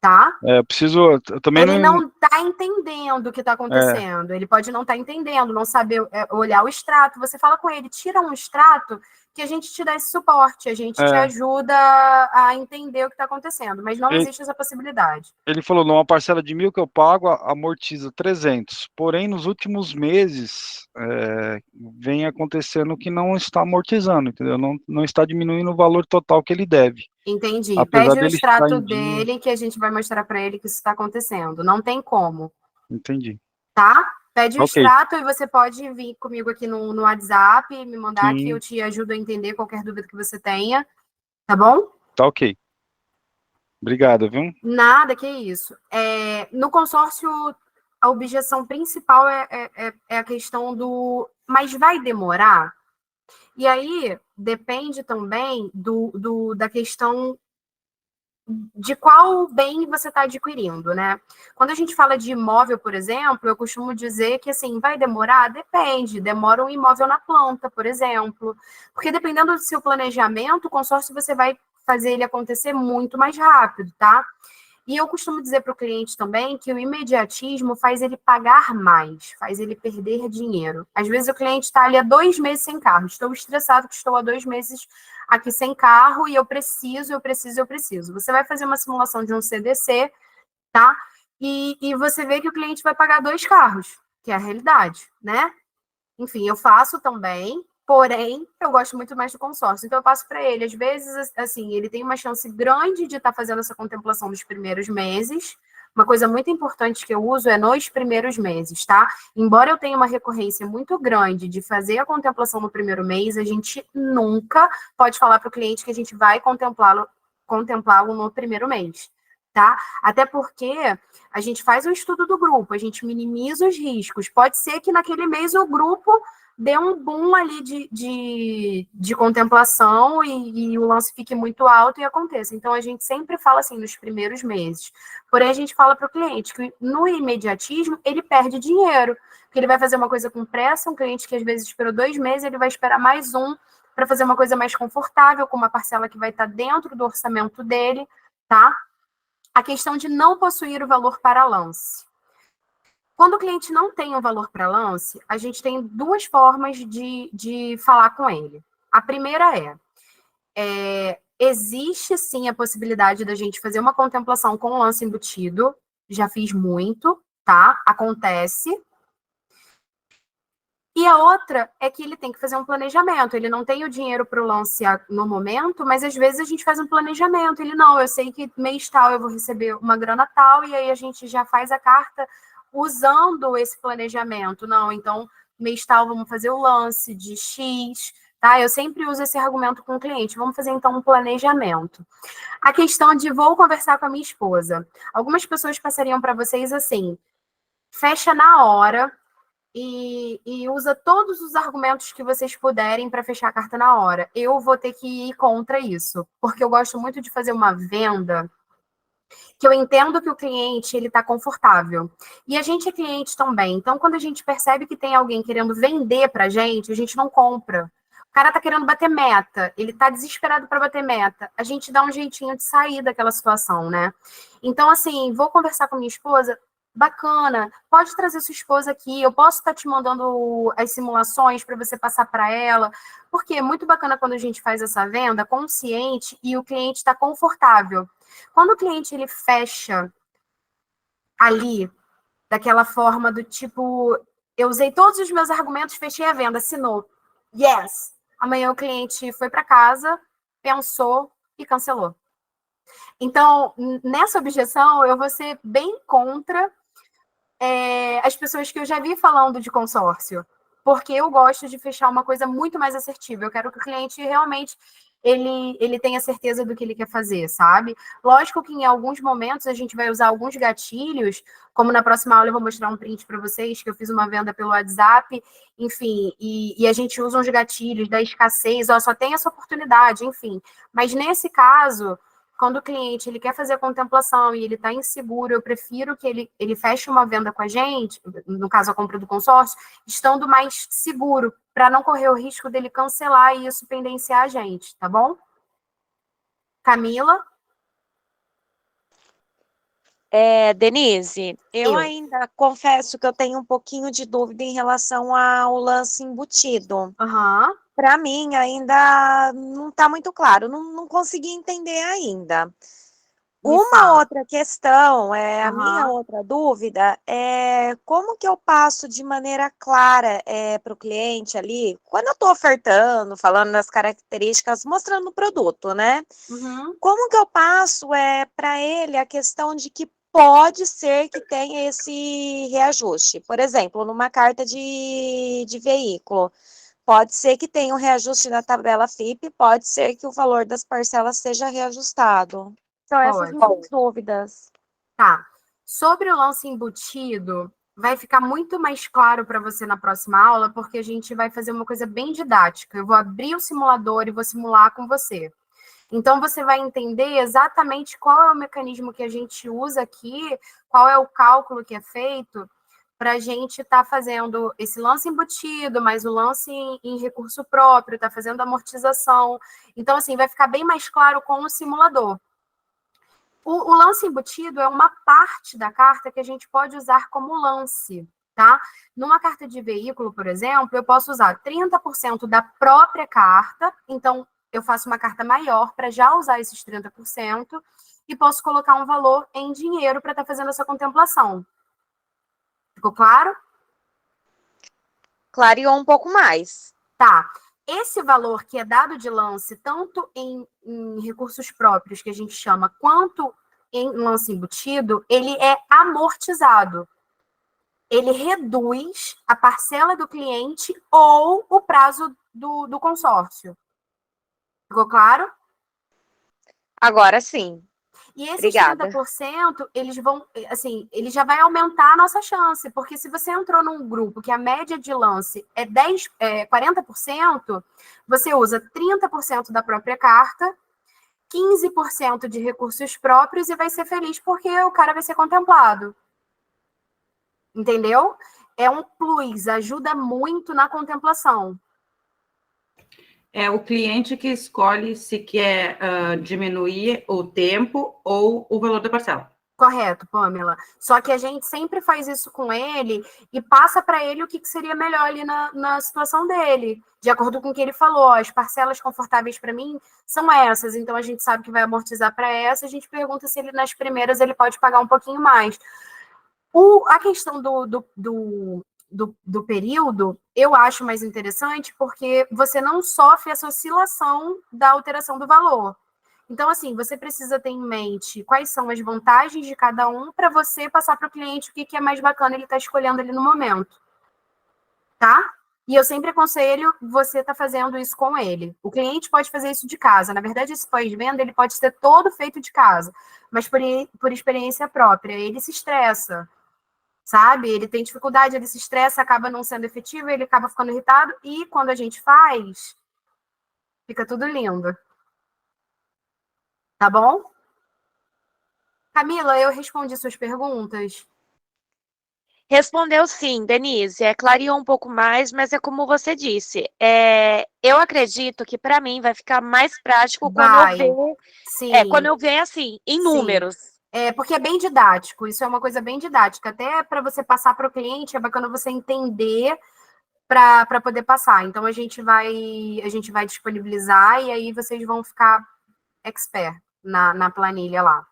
Tá? Eu também ele não está entendendo o que está acontecendo. Ele pode não estar entendendo, não saber olhar o extrato. Você fala com ele, tira um extrato que a gente te dá esse suporte, a gente te ajuda a entender o que está acontecendo, mas não existe essa possibilidade. Ele falou, numa parcela de 1.000 que eu pago, amortiza 300. Porém, nos últimos meses, vem acontecendo que não está amortizando, entendeu? Não está diminuindo o valor total que ele deve. Entendi. Apesar Pede o dele extrato estar em dele que a gente vai mostrar para ele que isso está acontecendo. Não tem como. Entendi. Tá? Pede o extrato e você pode vir comigo aqui no WhatsApp, me mandar que eu te ajudo a entender qualquer dúvida que você tenha. Tá bom? Tá ok. Obrigado, viu? Nada, que isso. No consórcio, a objeção principal é a questão do... Mas vai demorar? E aí, depende também da questão de qual bem você está adquirindo, né? Quando a gente fala de imóvel, por exemplo, eu costumo dizer que, assim, vai demorar? Depende. Demora um imóvel na planta, por exemplo. Porque dependendo do seu planejamento, o consórcio você vai fazer ele acontecer muito mais rápido, tá? E eu costumo dizer para o cliente também que o imediatismo faz ele pagar mais, faz ele perder dinheiro. Às vezes o cliente está ali há 2 meses sem carro. Estou estressado que estou há 2 meses aqui sem carro e eu preciso. Você vai fazer uma simulação de um CDC, tá? E você vê que o cliente vai pagar 2 carros, que é a realidade, né? Enfim, eu faço também, porém, eu gosto muito mais do consórcio. Então, eu passo para ele. Às vezes, assim, ele tem uma chance grande de estar fazendo essa contemplação nos primeiros meses. Uma coisa muito importante que eu uso é nos primeiros meses, tá? Embora eu tenha uma recorrência muito grande de fazer a contemplação no primeiro mês, a gente nunca pode falar para o cliente que a gente vai contemplá-lo no primeiro mês, tá? Até porque a gente faz o estudo do grupo, a gente minimiza os riscos. Pode ser que naquele mês o grupo dê um boom ali de contemplação e o lance fique muito alto e aconteça. Então, a gente sempre fala assim, nos primeiros meses. Porém, a gente fala para o cliente que no imediatismo, ele perde dinheiro, porque ele vai fazer uma coisa com pressa, um cliente que às vezes esperou 2 meses, ele vai esperar mais um para fazer uma coisa mais confortável, com uma parcela que vai estar dentro do orçamento dele, tá? A questão de não possuir o valor para lance. Quando o cliente não tem um valor para lance, a gente tem 2 formas de falar com ele. A primeira existe sim a possibilidade da gente fazer uma contemplação com lance embutido. Já fiz muito, tá? Acontece. E a outra é que ele tem que fazer um planejamento. Ele não tem o dinheiro para o lance no momento, mas às vezes a gente faz um planejamento. Ele, não, eu sei que mês tal eu vou receber uma grana tal, e aí a gente já faz a carta usando esse planejamento. Não, então, mês tal, vamos fazer o lance de X, tá? Eu sempre uso esse argumento com o cliente. Vamos fazer, então, um planejamento. A questão de vou conversar com a minha esposa. Algumas pessoas passariam para vocês assim, fecha na hora e usa todos os argumentos que vocês puderem para fechar a carta na hora. Eu vou ter que ir contra isso, porque eu gosto muito de fazer uma venda que eu entendo que o cliente ele está confortável. E a gente é cliente também. Então, quando a gente percebe que tem alguém querendo vender para a gente não compra. O cara está querendo bater meta, ele está desesperado para bater meta. A gente dá um jeitinho de sair daquela situação, né? Então, assim, vou conversar com minha esposa, bacana, pode trazer sua esposa aqui, eu posso estar te mandando as simulações para você passar para ela, porque é muito bacana quando a gente faz essa venda consciente e o cliente está confortável. Quando o cliente ele fecha ali, daquela forma do tipo, eu usei todos os meus argumentos, fechei a venda, assinou, yes. Amanhã o cliente foi para casa, pensou e cancelou. Então, nessa objeção, eu vou ser bem contra as pessoas que eu já vi falando de consórcio, porque eu gosto de fechar uma coisa muito mais assertiva. Eu quero que o cliente realmente ele tenha certeza do que ele quer fazer, sabe? Lógico que em alguns momentos a gente vai usar alguns gatilhos, como na próxima aula eu vou mostrar um print para vocês, que eu fiz uma venda pelo WhatsApp, enfim, e a gente usa uns gatilhos da escassez, ó, só tem essa oportunidade, enfim. Mas nesse caso, quando o cliente ele quer fazer a contemplação e ele está inseguro, eu prefiro que ele feche uma venda com a gente, no caso a compra do consórcio, estando mais seguro, para não correr o risco dele cancelar e isso pendenciar a gente, tá bom? Camila? Denise, eu ainda confesso que eu tenho um pouquinho de dúvida em relação ao lance embutido. Para mim, ainda não está muito claro, não consegui entender ainda. Uma outra questão, a minha outra dúvida é como que eu passo de maneira clara para o cliente ali, quando eu estou ofertando, falando das características, mostrando o produto, né? Como que eu passo para ele a questão de que pode ser que tenha esse reajuste? Por exemplo, numa carta de veículo, pode ser que tenha um reajuste na tabela FIP, pode ser que o valor das parcelas seja reajustado. São essas minhas dúvidas. Tá. Sobre o lance embutido, vai ficar muito mais claro para você na próxima aula, porque a gente vai fazer uma coisa bem didática. Eu vou abrir o simulador e vou simular com você. Então, você vai entender exatamente qual é o mecanismo que a gente usa aqui, qual é o cálculo que é feito para a gente estar fazendo esse lance embutido, mais o lance em recurso próprio, tá fazendo amortização. Então, assim, vai ficar bem mais claro com o simulador. O lance embutido é uma parte da carta que a gente pode usar como lance, tá? Numa carta de veículo, por exemplo, eu posso usar 30% da própria carta, então eu faço uma carta maior para já usar esses 30% e posso colocar um valor em dinheiro para estar fazendo essa contemplação. Ficou claro? Clareou um pouco mais. Tá. Esse valor que é dado de lance, tanto em recursos próprios, que a gente chama, quanto em lance embutido, ele é amortizado. Ele reduz a parcela do cliente ou o prazo do consórcio. Ficou claro? Agora sim. E esses Obrigada. 30%, eles vão, assim, ele já vai aumentar a nossa chance, porque se você entrou num grupo que a média de lance é 40%, você usa 30% da própria carta, 15% de recursos próprios e vai ser feliz porque o cara vai ser contemplado. Entendeu? É um plus, ajuda muito na contemplação. É o cliente que escolhe se quer diminuir o tempo ou o valor da parcela. Correto, Pamela. Só que a gente sempre faz isso com ele e passa para ele o que seria melhor ali na situação dele. De acordo com o que ele falou, as parcelas confortáveis para mim são essas, então a gente sabe que vai amortizar para essa, a gente pergunta se ele nas primeiras ele pode pagar um pouquinho mais. A questão do período, eu acho mais interessante porque você não sofre essa oscilação da alteração do valor. Então, assim, você precisa ter em mente quais são as vantagens de cada um para você passar para o cliente o que é mais bacana ele está escolhendo ali no momento. Tá? E eu sempre aconselho você estar fazendo isso com ele. O cliente pode fazer isso de casa. Na verdade, esse pós-venda, ele pode ser todo feito de casa. Mas por experiência própria, ele se estressa. Sabe? Ele tem dificuldade, ele se estressa, acaba não sendo efetivo, ele acaba ficando irritado, e quando a gente faz, fica tudo lindo. Tá bom? Camila, eu respondi suas perguntas? Respondeu sim, Denise. Clareou um pouco mais, mas é como você disse. Eu acredito que para mim vai ficar mais prático quando eu ver assim, em números. Porque é bem didático, isso é uma coisa bem didática. Até para você passar para o cliente, é bacana você entender para poder passar. Então, a gente vai disponibilizar e aí vocês vão ficar expert na planilha lá.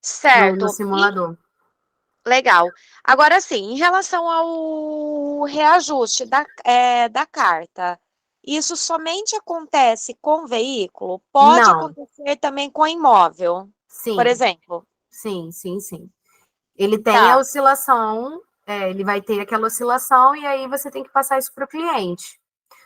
Certo. No simulador. Legal. Agora, sim, em relação ao reajuste da carta, isso somente acontece com veículo? Pode acontecer também com imóvel, por exemplo? Sim. Ele tem a oscilação, ele vai ter aquela oscilação e aí você tem que passar isso para o cliente.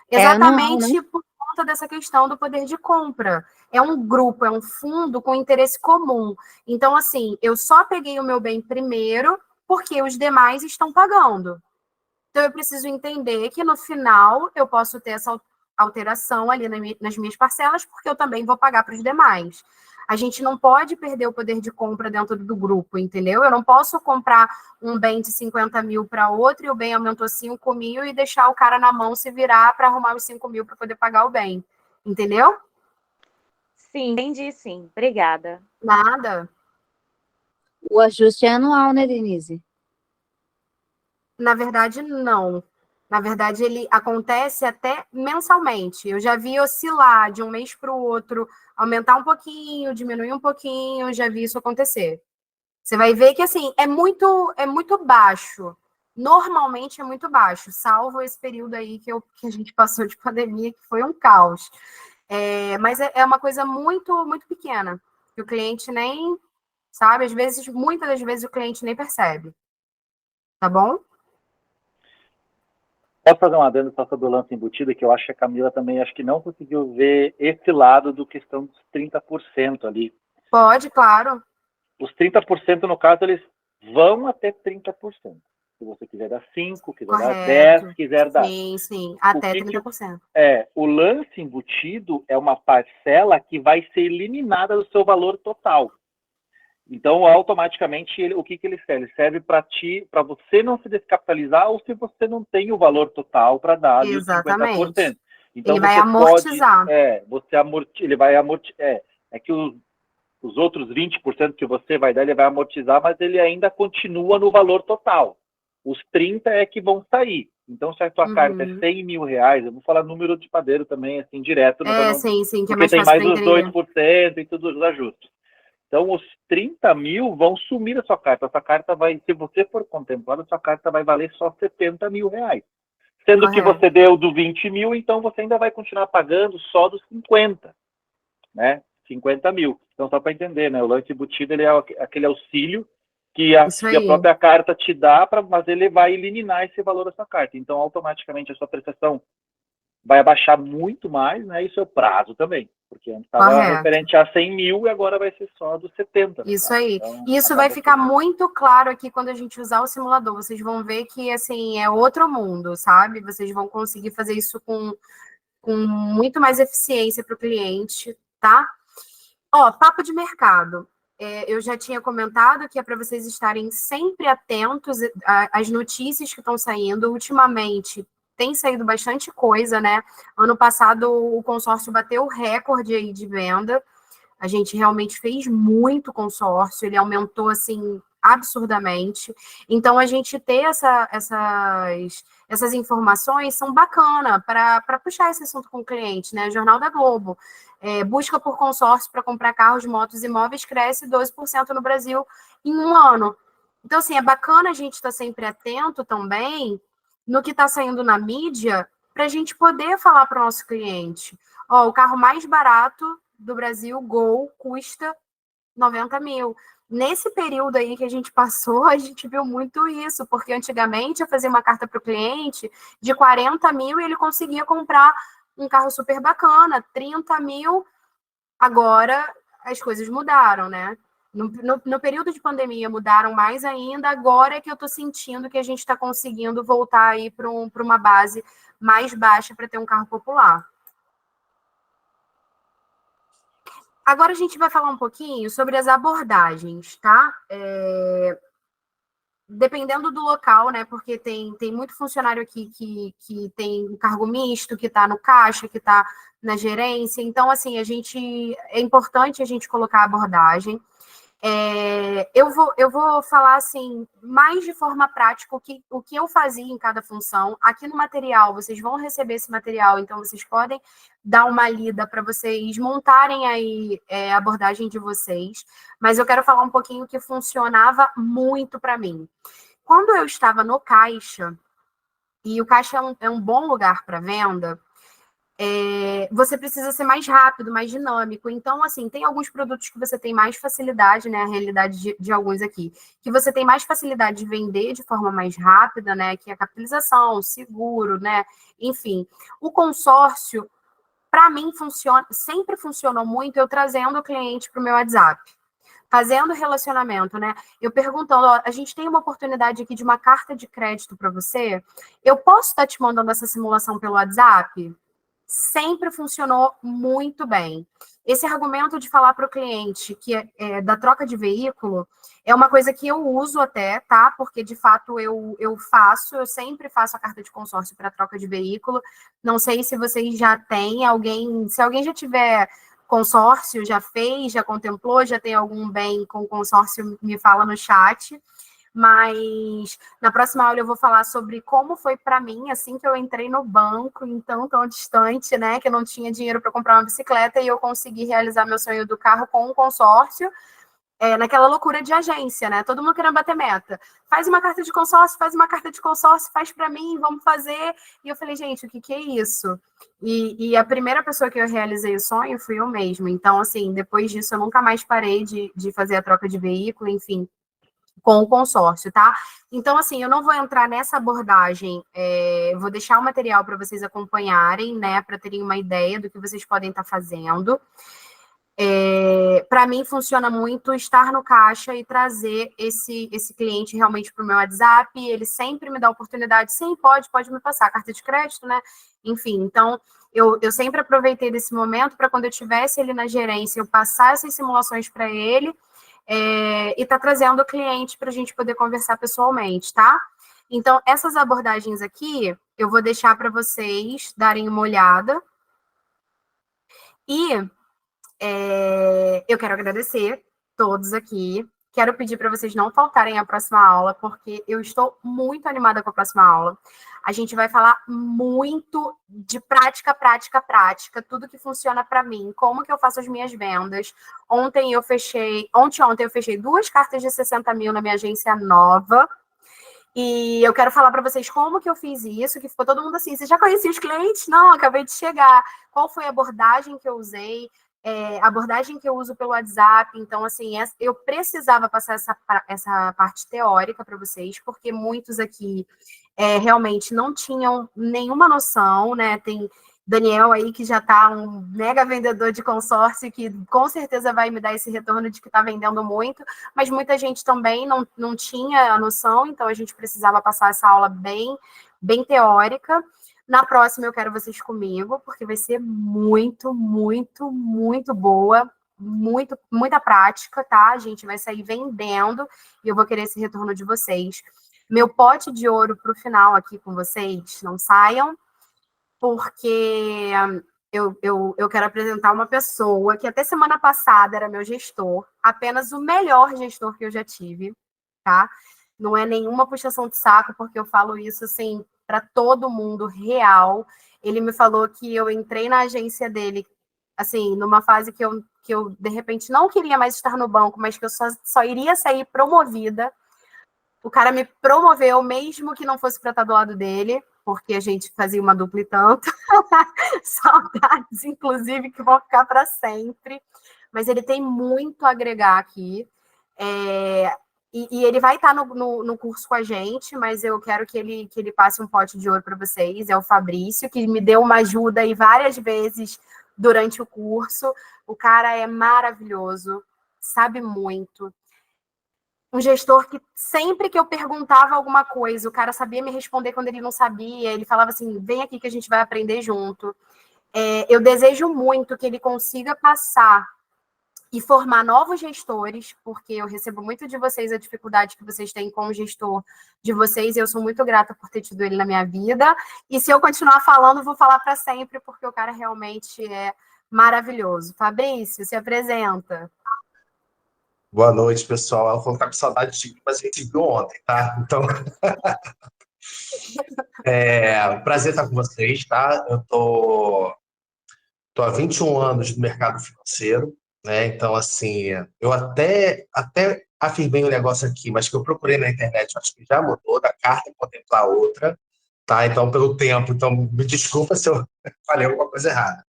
Exatamente por conta dessa questão do poder de compra. É um grupo, é um fundo com interesse comum. Então, assim, eu só peguei o meu bem primeiro porque os demais estão pagando. Então, eu preciso entender que no final eu posso ter essa alteração ali nas minhas parcelas, porque eu também vou pagar para os demais. A gente não pode perder o poder de compra dentro do grupo, entendeu? Eu não posso comprar um bem de 50 mil para outro e o bem aumentou 5 mil e deixar o cara na mão se virar para arrumar os 5 mil para poder pagar o bem. Entendeu? Sim, entendi sim. Obrigada. Nada. O ajuste é anual, né, Denise? Na verdade, não. Na verdade, ele acontece até mensalmente. Eu já vi oscilar de um mês para o outro, aumentar um pouquinho, diminuir um pouquinho, já vi isso acontecer. Você vai ver que, assim, é muito baixo. Normalmente é muito baixo, salvo esse período aí que a gente passou de pandemia, que foi um caos. Mas é uma coisa muito, muito pequena, que o cliente nem sabe, muitas das vezes o cliente nem percebe. Tá bom? Posso fazer um adendo só sobre o lance embutido, que eu acho que a Camila também acho que não conseguiu ver esse lado do questão dos 30% ali. Pode, claro. Os 30%, no caso, eles vão até 30%. Se você quiser dar 5, quiser dar 10, quiser dar. Sim, até 30%. O lance embutido é uma parcela que vai ser eliminada do seu valor total. Então, automaticamente, o que ele serve? Ele serve para você não se descapitalizar ou se você não tem o valor total para dar de 50%. Então, ele vai amortizar. Ele vai amortizar. É que os outros 20% que você vai dar, ele vai amortizar, mas ele ainda continua no valor total. Os 30 é que vão sair. Então, se a tua carta é 100 mil reais, eu vou falar número de padeiro também, assim, direto. Sim, que é porque mais tem fácil mais os 2% e tudo os ajustes. Então, os 30 mil vão sumir da sua carta. A sua carta vai, se você for contemplado, a sua carta vai valer só 70 mil reais. Sendo que você deu do 20 mil, então você ainda vai continuar pagando só dos 50, né? 50 mil. Então, só para entender, né? O lance embutido, ele é aquele auxílio que a própria carta te dá, mas ele vai eliminar esse valor da sua carta. Então, automaticamente, a sua prestação vai abaixar muito mais, né? E seu prazo também. Porque antes estava referente a 100 mil e agora vai ser só dos 70. Isso aí. Então, isso vai ficar muito claro aqui quando a gente usar o simulador. Vocês vão ver que, assim, é outro mundo, sabe? Vocês vão conseguir fazer isso com muito mais eficiência para o cliente, tá? Ó, papo de mercado. Eu já tinha comentado que é para vocês estarem sempre atentos às notícias que estão saindo. Ultimamente, tem saído bastante coisa, né? Ano passado, o consórcio bateu o recorde aí de venda. A gente realmente fez muito consórcio, ele aumentou, assim, absurdamente. Então, a gente ter essas informações são bacana para puxar esse assunto com o cliente, né? Jornal da Globo. Busca por consórcio para comprar carros, motos e imóveis cresce 12% no Brasil em um ano. Então, assim, é bacana a gente estar sempre atento também no que está saindo na mídia para a gente poder falar para o nosso cliente. Ó, o carro mais barato do Brasil, Gol, custa 90 mil. Nesse período aí que a gente passou, a gente viu muito isso, porque antigamente eu fazia uma carta para o cliente de 40 mil e ele conseguia comprar um carro super bacana, 30 mil. Agora as coisas mudaram, né? No período de pandemia mudaram mais ainda, agora é que eu estou sentindo que a gente está conseguindo voltar aí para uma base mais baixa para ter um carro popular. Agora a gente vai falar um pouquinho sobre as abordagens, tá? Dependendo do local, né? Porque tem muito funcionário aqui que tem um cargo misto, que está no caixa, que está na gerência. Então, assim, é importante a gente colocar a abordagem. Eu vou falar, assim, mais de forma prática o que eu fazia em cada função. Aqui no material, vocês vão receber esse material, então vocês podem dar uma lida para vocês montarem aí a abordagem de vocês. Mas eu quero falar um pouquinho o que funcionava muito para mim. Quando eu estava no caixa, e o caixa é um bom lugar para venda, você precisa ser mais rápido, mais dinâmico. Então, assim, tem alguns produtos que você tem mais facilidade, né? A realidade de alguns aqui, que você tem mais facilidade de vender de forma mais rápida, né? Que é a capitalização, o seguro, né? Enfim, o consórcio, para mim, sempre funcionou muito eu trazendo o cliente para o meu WhatsApp. Fazendo relacionamento, né? Eu perguntando, ó, a gente tem uma oportunidade aqui de uma carta de crédito para você, eu posso estar te mandando essa simulação pelo WhatsApp? Sempre funcionou muito bem. Esse argumento de falar para o cliente que da troca de veículo é uma coisa que eu uso até, tá? Porque, de fato, eu sempre faço a carta de consórcio para troca de veículo. Não sei se vocês já têm se alguém já tiver consórcio, já fez, já contemplou, já tem algum bem com consórcio, me fala no chat. Mas na próxima aula eu vou falar sobre como foi para mim, assim que eu entrei no banco, então tão distante, né, que eu não tinha dinheiro para comprar uma bicicleta e eu consegui realizar meu sonho do carro com um consórcio, naquela loucura de agência, né, todo mundo querendo bater meta. Faz uma carta de consórcio, faz para mim, vamos fazer. E eu falei, gente, o que é isso? E a primeira pessoa que eu realizei o sonho fui eu mesma. Então, assim, depois disso eu nunca mais parei de fazer a troca de veículo, enfim, com o consórcio, tá? Então, assim, eu não vou entrar nessa abordagem, vou deixar o material para vocês acompanharem, né, para terem uma ideia do que vocês podem estar fazendo. para mim funciona muito estar no caixa e trazer esse cliente realmente para o meu WhatsApp. Ele sempre me dá a oportunidade, sim, pode me passar carta de crédito, né? Enfim, então eu sempre aproveitei desse momento para quando eu tivesse ele na gerência, eu passar essas simulações para ele e tá trazendo o cliente para a gente poder conversar pessoalmente, tá? Então, essas abordagens aqui, eu vou deixar para vocês darem uma olhada. E eu quero agradecer todos aqui. Quero pedir para vocês não faltarem à próxima aula, porque eu estou muito animada com a próxima aula. A gente vai falar muito de prática, tudo que funciona para mim, como que eu faço as minhas vendas. Ontem eu fechei 2 cartas de 60 mil na minha agência nova. E eu quero falar para vocês como que eu fiz isso, que ficou todo mundo assim, você já conhecia os clientes? Não, acabei de chegar. Qual foi a abordagem que eu usei? A abordagem que eu uso pelo WhatsApp. Então, assim, eu precisava passar essa parte teórica para vocês, porque muitos aqui realmente não tinham nenhuma noção, né? Tem Daniel aí, que já está um mega vendedor de consórcio, que com certeza vai me dar esse retorno de que está vendendo muito, mas muita gente também não tinha a noção, então a gente precisava passar essa aula bem teórica. Na próxima eu quero vocês comigo, porque vai ser muito boa, muita prática, tá? A gente vai sair vendendo e eu vou querer esse retorno de vocês. Meu pote de ouro para o final aqui com vocês, não saiam, porque eu quero apresentar uma pessoa que até semana passada era meu gestor, apenas o melhor gestor que eu já tive, tá? Não é nenhuma puxação de saco, porque eu falo isso, assim, para todo mundo, real. Ele me falou que eu entrei na agência dele, assim, numa fase que eu de repente, não queria mais estar no banco, mas que eu só iria sair promovida. O cara me promoveu, mesmo que não fosse para estar do lado dele, porque a gente fazia uma dupla e tanto. Saudades, inclusive, que vão ficar para sempre. Mas ele tem muito a agregar aqui. E ele vai estar no curso com a gente, mas eu quero que ele passe um pote de ouro para vocês. É o Fabrício, que me deu uma ajuda aí várias vezes durante o curso. O cara é maravilhoso, sabe muito. Um gestor que sempre que eu perguntava alguma coisa, o cara sabia me responder quando ele não sabia, ele falava assim, vem aqui que a gente vai aprender junto. Eu desejo muito que ele consiga passar e formar novos gestores, porque eu recebo muito de vocês a dificuldade que vocês têm com o gestor de vocês, e eu sou muito grata por ter tido ele na minha vida, e se eu continuar falando, vou falar para sempre, porque o cara realmente é maravilhoso. Fabrício, se apresenta. Boa noite, pessoal. Ela falou que tá com saudade de mim, mas a gente viu ontem, tá? Então, prazer estar com vocês, tá? Eu tô há 21 anos no mercado financeiro, né? Então, assim, eu até afirmei um negócio aqui, mas que eu procurei na internet, acho que já mudou, da carta contemplar outra, tá? Então, pelo tempo, então me desculpa se eu falei alguma coisa errada.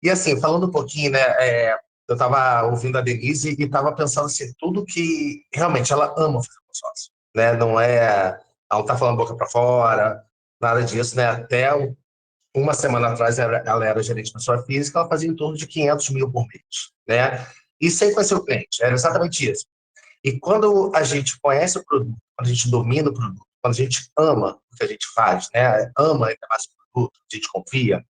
E assim, falando um pouquinho, né? Eu estava ouvindo a Denise e estava pensando assim, tudo que realmente ela ama fazer consórcio, né? Não ela não está falando boca para fora, nada disso, né? Até uma semana atrás ela era gerente de pessoa física, ela fazia em torno de 500 mil por mês, né? E sem conhecer o cliente, era exatamente isso. E quando a gente conhece o produto, quando a gente domina o produto, quando a gente ama o que a gente faz, né? Ama ainda mais o produto, a gente confia,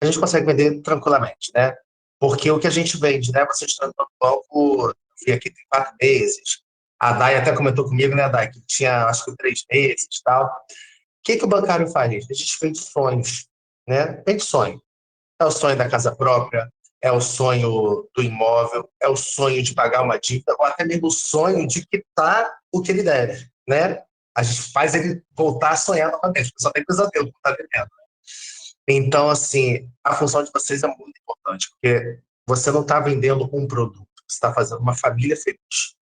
a gente consegue vender tranquilamente, né? Porque o que a gente vende, né? Você está no banco, vi aqui, tem 4 meses. A Dai até comentou comigo, né, Dai, que tinha, acho que 3 meses e tal. O que o bancário faz? A gente vende sonhos, né? Vende sonho. É o sonho da casa própria, é o sonho do imóvel, é o sonho de pagar uma dívida, ou até mesmo o sonho de quitar o que ele deve, né? A gente faz ele voltar a sonhar novamente, só tem pesadelo que está devendo. Então, assim, a função de vocês é muito importante, porque você não está vendendo um produto, você está fazendo uma família feliz,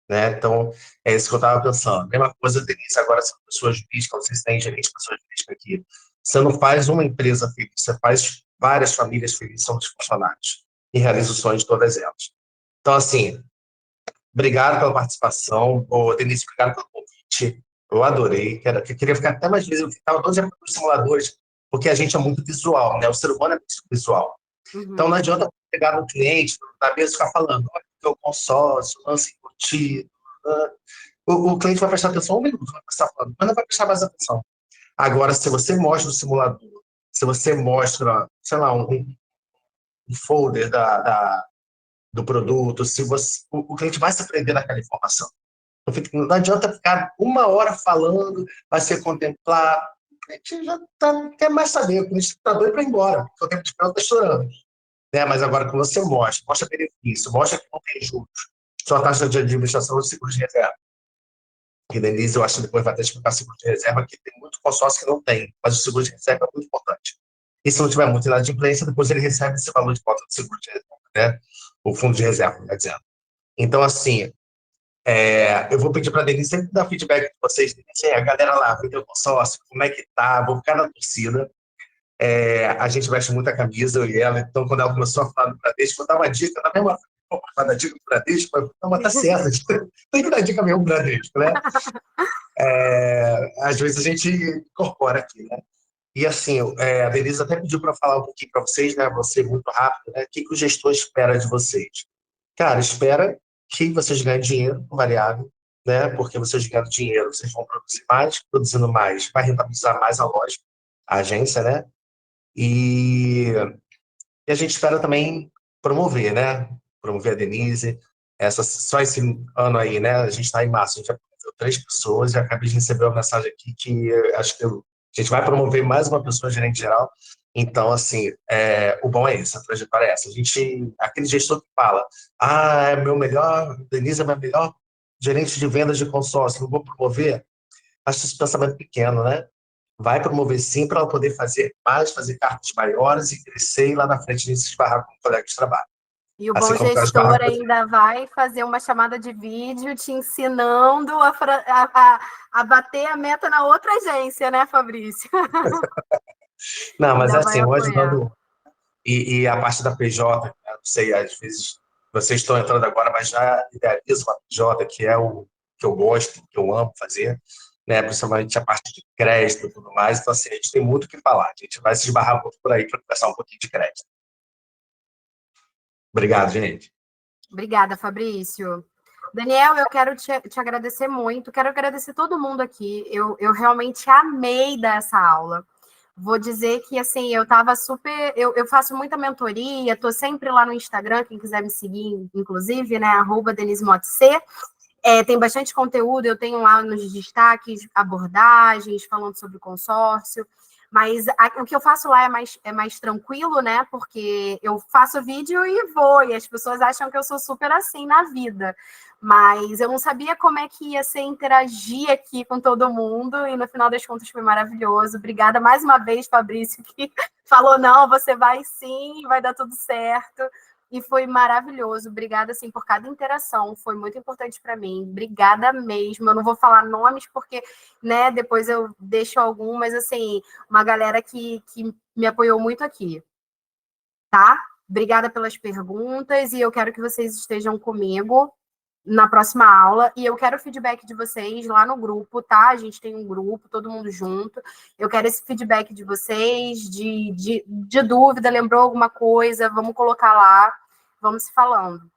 né? Então, é isso que eu estava pensando. Mesma coisa, Denise, agora são pessoas jurídicas, vocês têm gerente de pessoas jurídicas aqui. Você não faz uma empresa feliz, você faz várias famílias felizes, são os funcionários, e realiza o sonho de todas elas. Então, assim, obrigado pela participação. Denise, obrigado pelo convite. Eu adorei. Eu queria ficar até mais vezes. Eu estava todos os simuladores, porque a gente é muito visual, né? O ser humano é muito visual. Então, não adianta pegar no cliente, na mesa, e ficar falando, olha, o consórcio, lance embutido. O cliente vai prestar atenção 1 minuto, vai prestar falando, mas não vai prestar mais atenção. Agora, se você mostra o simulador, se você mostra, sei lá, um folder do produto, o cliente vai se aprender naquela informação. Não adianta ficar 1 hora falando, vai ser contemplado. A gente já não quer mais saber, o cliente está doido para ir embora, porque o tempo de espera está estourando. Né? Mas agora que você mostra benefício, mostra que não tem juros, sua taxa de administração de seguro de reserva. E Denise, eu acho que depois vai até explicar seguro de reserva, que tem muito consórcio que não tem, mas o seguro de reserva é muito importante. E se não tiver muita inadimplência, depois ele recebe esse valor de volta do seguro de reserva, né? O fundo de reserva, quer dizer. Então, assim, eu vou pedir para a Denise sempre dar feedback de vocês. Denise, a galera lá, vendeu consórcio, como é que tá? Vou ficar na torcida. A gente veste muita camisa, eu e ela, então quando ela começou a falar do Bradesco, vou dar uma dica, na mesma para dar dica do Bradesco, mas tá certo, tem que dar dica mesmo do Bradesco, né? Às vezes a gente incorpora aqui, né? E assim, a Denise até pediu para falar um pouquinho para vocês, né? Você muito rápido, né? O que o gestor espera de vocês? Cara, espera que vocês ganhem dinheiro variável, né? Porque vocês ganhando dinheiro, vocês vão produzir mais, produzindo mais, vai rentabilizar mais a loja, a agência, né? E a gente espera também promover, né? Promover a Denise. Só esse ano aí, né? A gente está em março, a gente já promoveu 3 pessoas e acabei de receber uma mensagem aqui que acho que a gente vai promover mais uma pessoa, gerente geral. Então, assim, o bom é esse, a trajetória é essa. Aquele gestor que fala, Denise é meu melhor gerente de vendas de consórcio, não vou promover. Acho esse pensamento pequeno, né? Vai promover sim para ela poder fazer mais, fazer cartas maiores e crescer e lá na frente a gente se esbarrar com um colega de trabalho. E o bom gestor ainda vai fazer uma chamada de vídeo te ensinando a bater a meta na outra agência, né, Fabrício? Não, mas assim, eu ajudando. E a parte da PJ, né, não sei, às vezes vocês estão entrando agora, mas já idealiza uma PJ, que é o que eu gosto, que eu amo fazer, né, principalmente a parte de crédito e tudo mais. Então, assim, a gente tem muito o que falar. A gente vai se esbarrar muito por aí para conversar um pouquinho de crédito. Obrigado, gente. Obrigada, Fabrício. Daniel, eu quero te agradecer muito. Quero agradecer todo mundo aqui. Eu realmente amei dar essa aula. Vou dizer que, assim, eu estava super... Eu faço muita mentoria, estou sempre lá no Instagram, quem quiser me seguir, inclusive, né, @DeniseMotC. Tem bastante conteúdo, eu tenho lá nos destaques abordagens, falando sobre o consórcio, mas o que eu faço lá é mais tranquilo, né, porque eu faço vídeo e vou, e as pessoas acham que eu sou super assim na vida, mas eu não sabia como é que ia ser interagir aqui com todo mundo, e no final das contas foi maravilhoso. Obrigada mais uma vez, Fabrício, que falou, não, você vai sim, vai dar tudo certo. E foi maravilhoso. Obrigada, assim, por cada interação. Foi muito importante para mim. Obrigada mesmo. Eu não vou falar nomes porque, né, depois eu deixo algum, mas, assim, uma galera que me apoiou muito aqui. Tá? Obrigada pelas perguntas e eu quero que vocês estejam comigo na próxima aula, e eu quero o feedback de vocês lá no grupo, tá? A gente tem um grupo, todo mundo junto. Eu quero esse feedback de vocês, de dúvida, lembrou alguma coisa, vamos colocar lá, vamos se falando,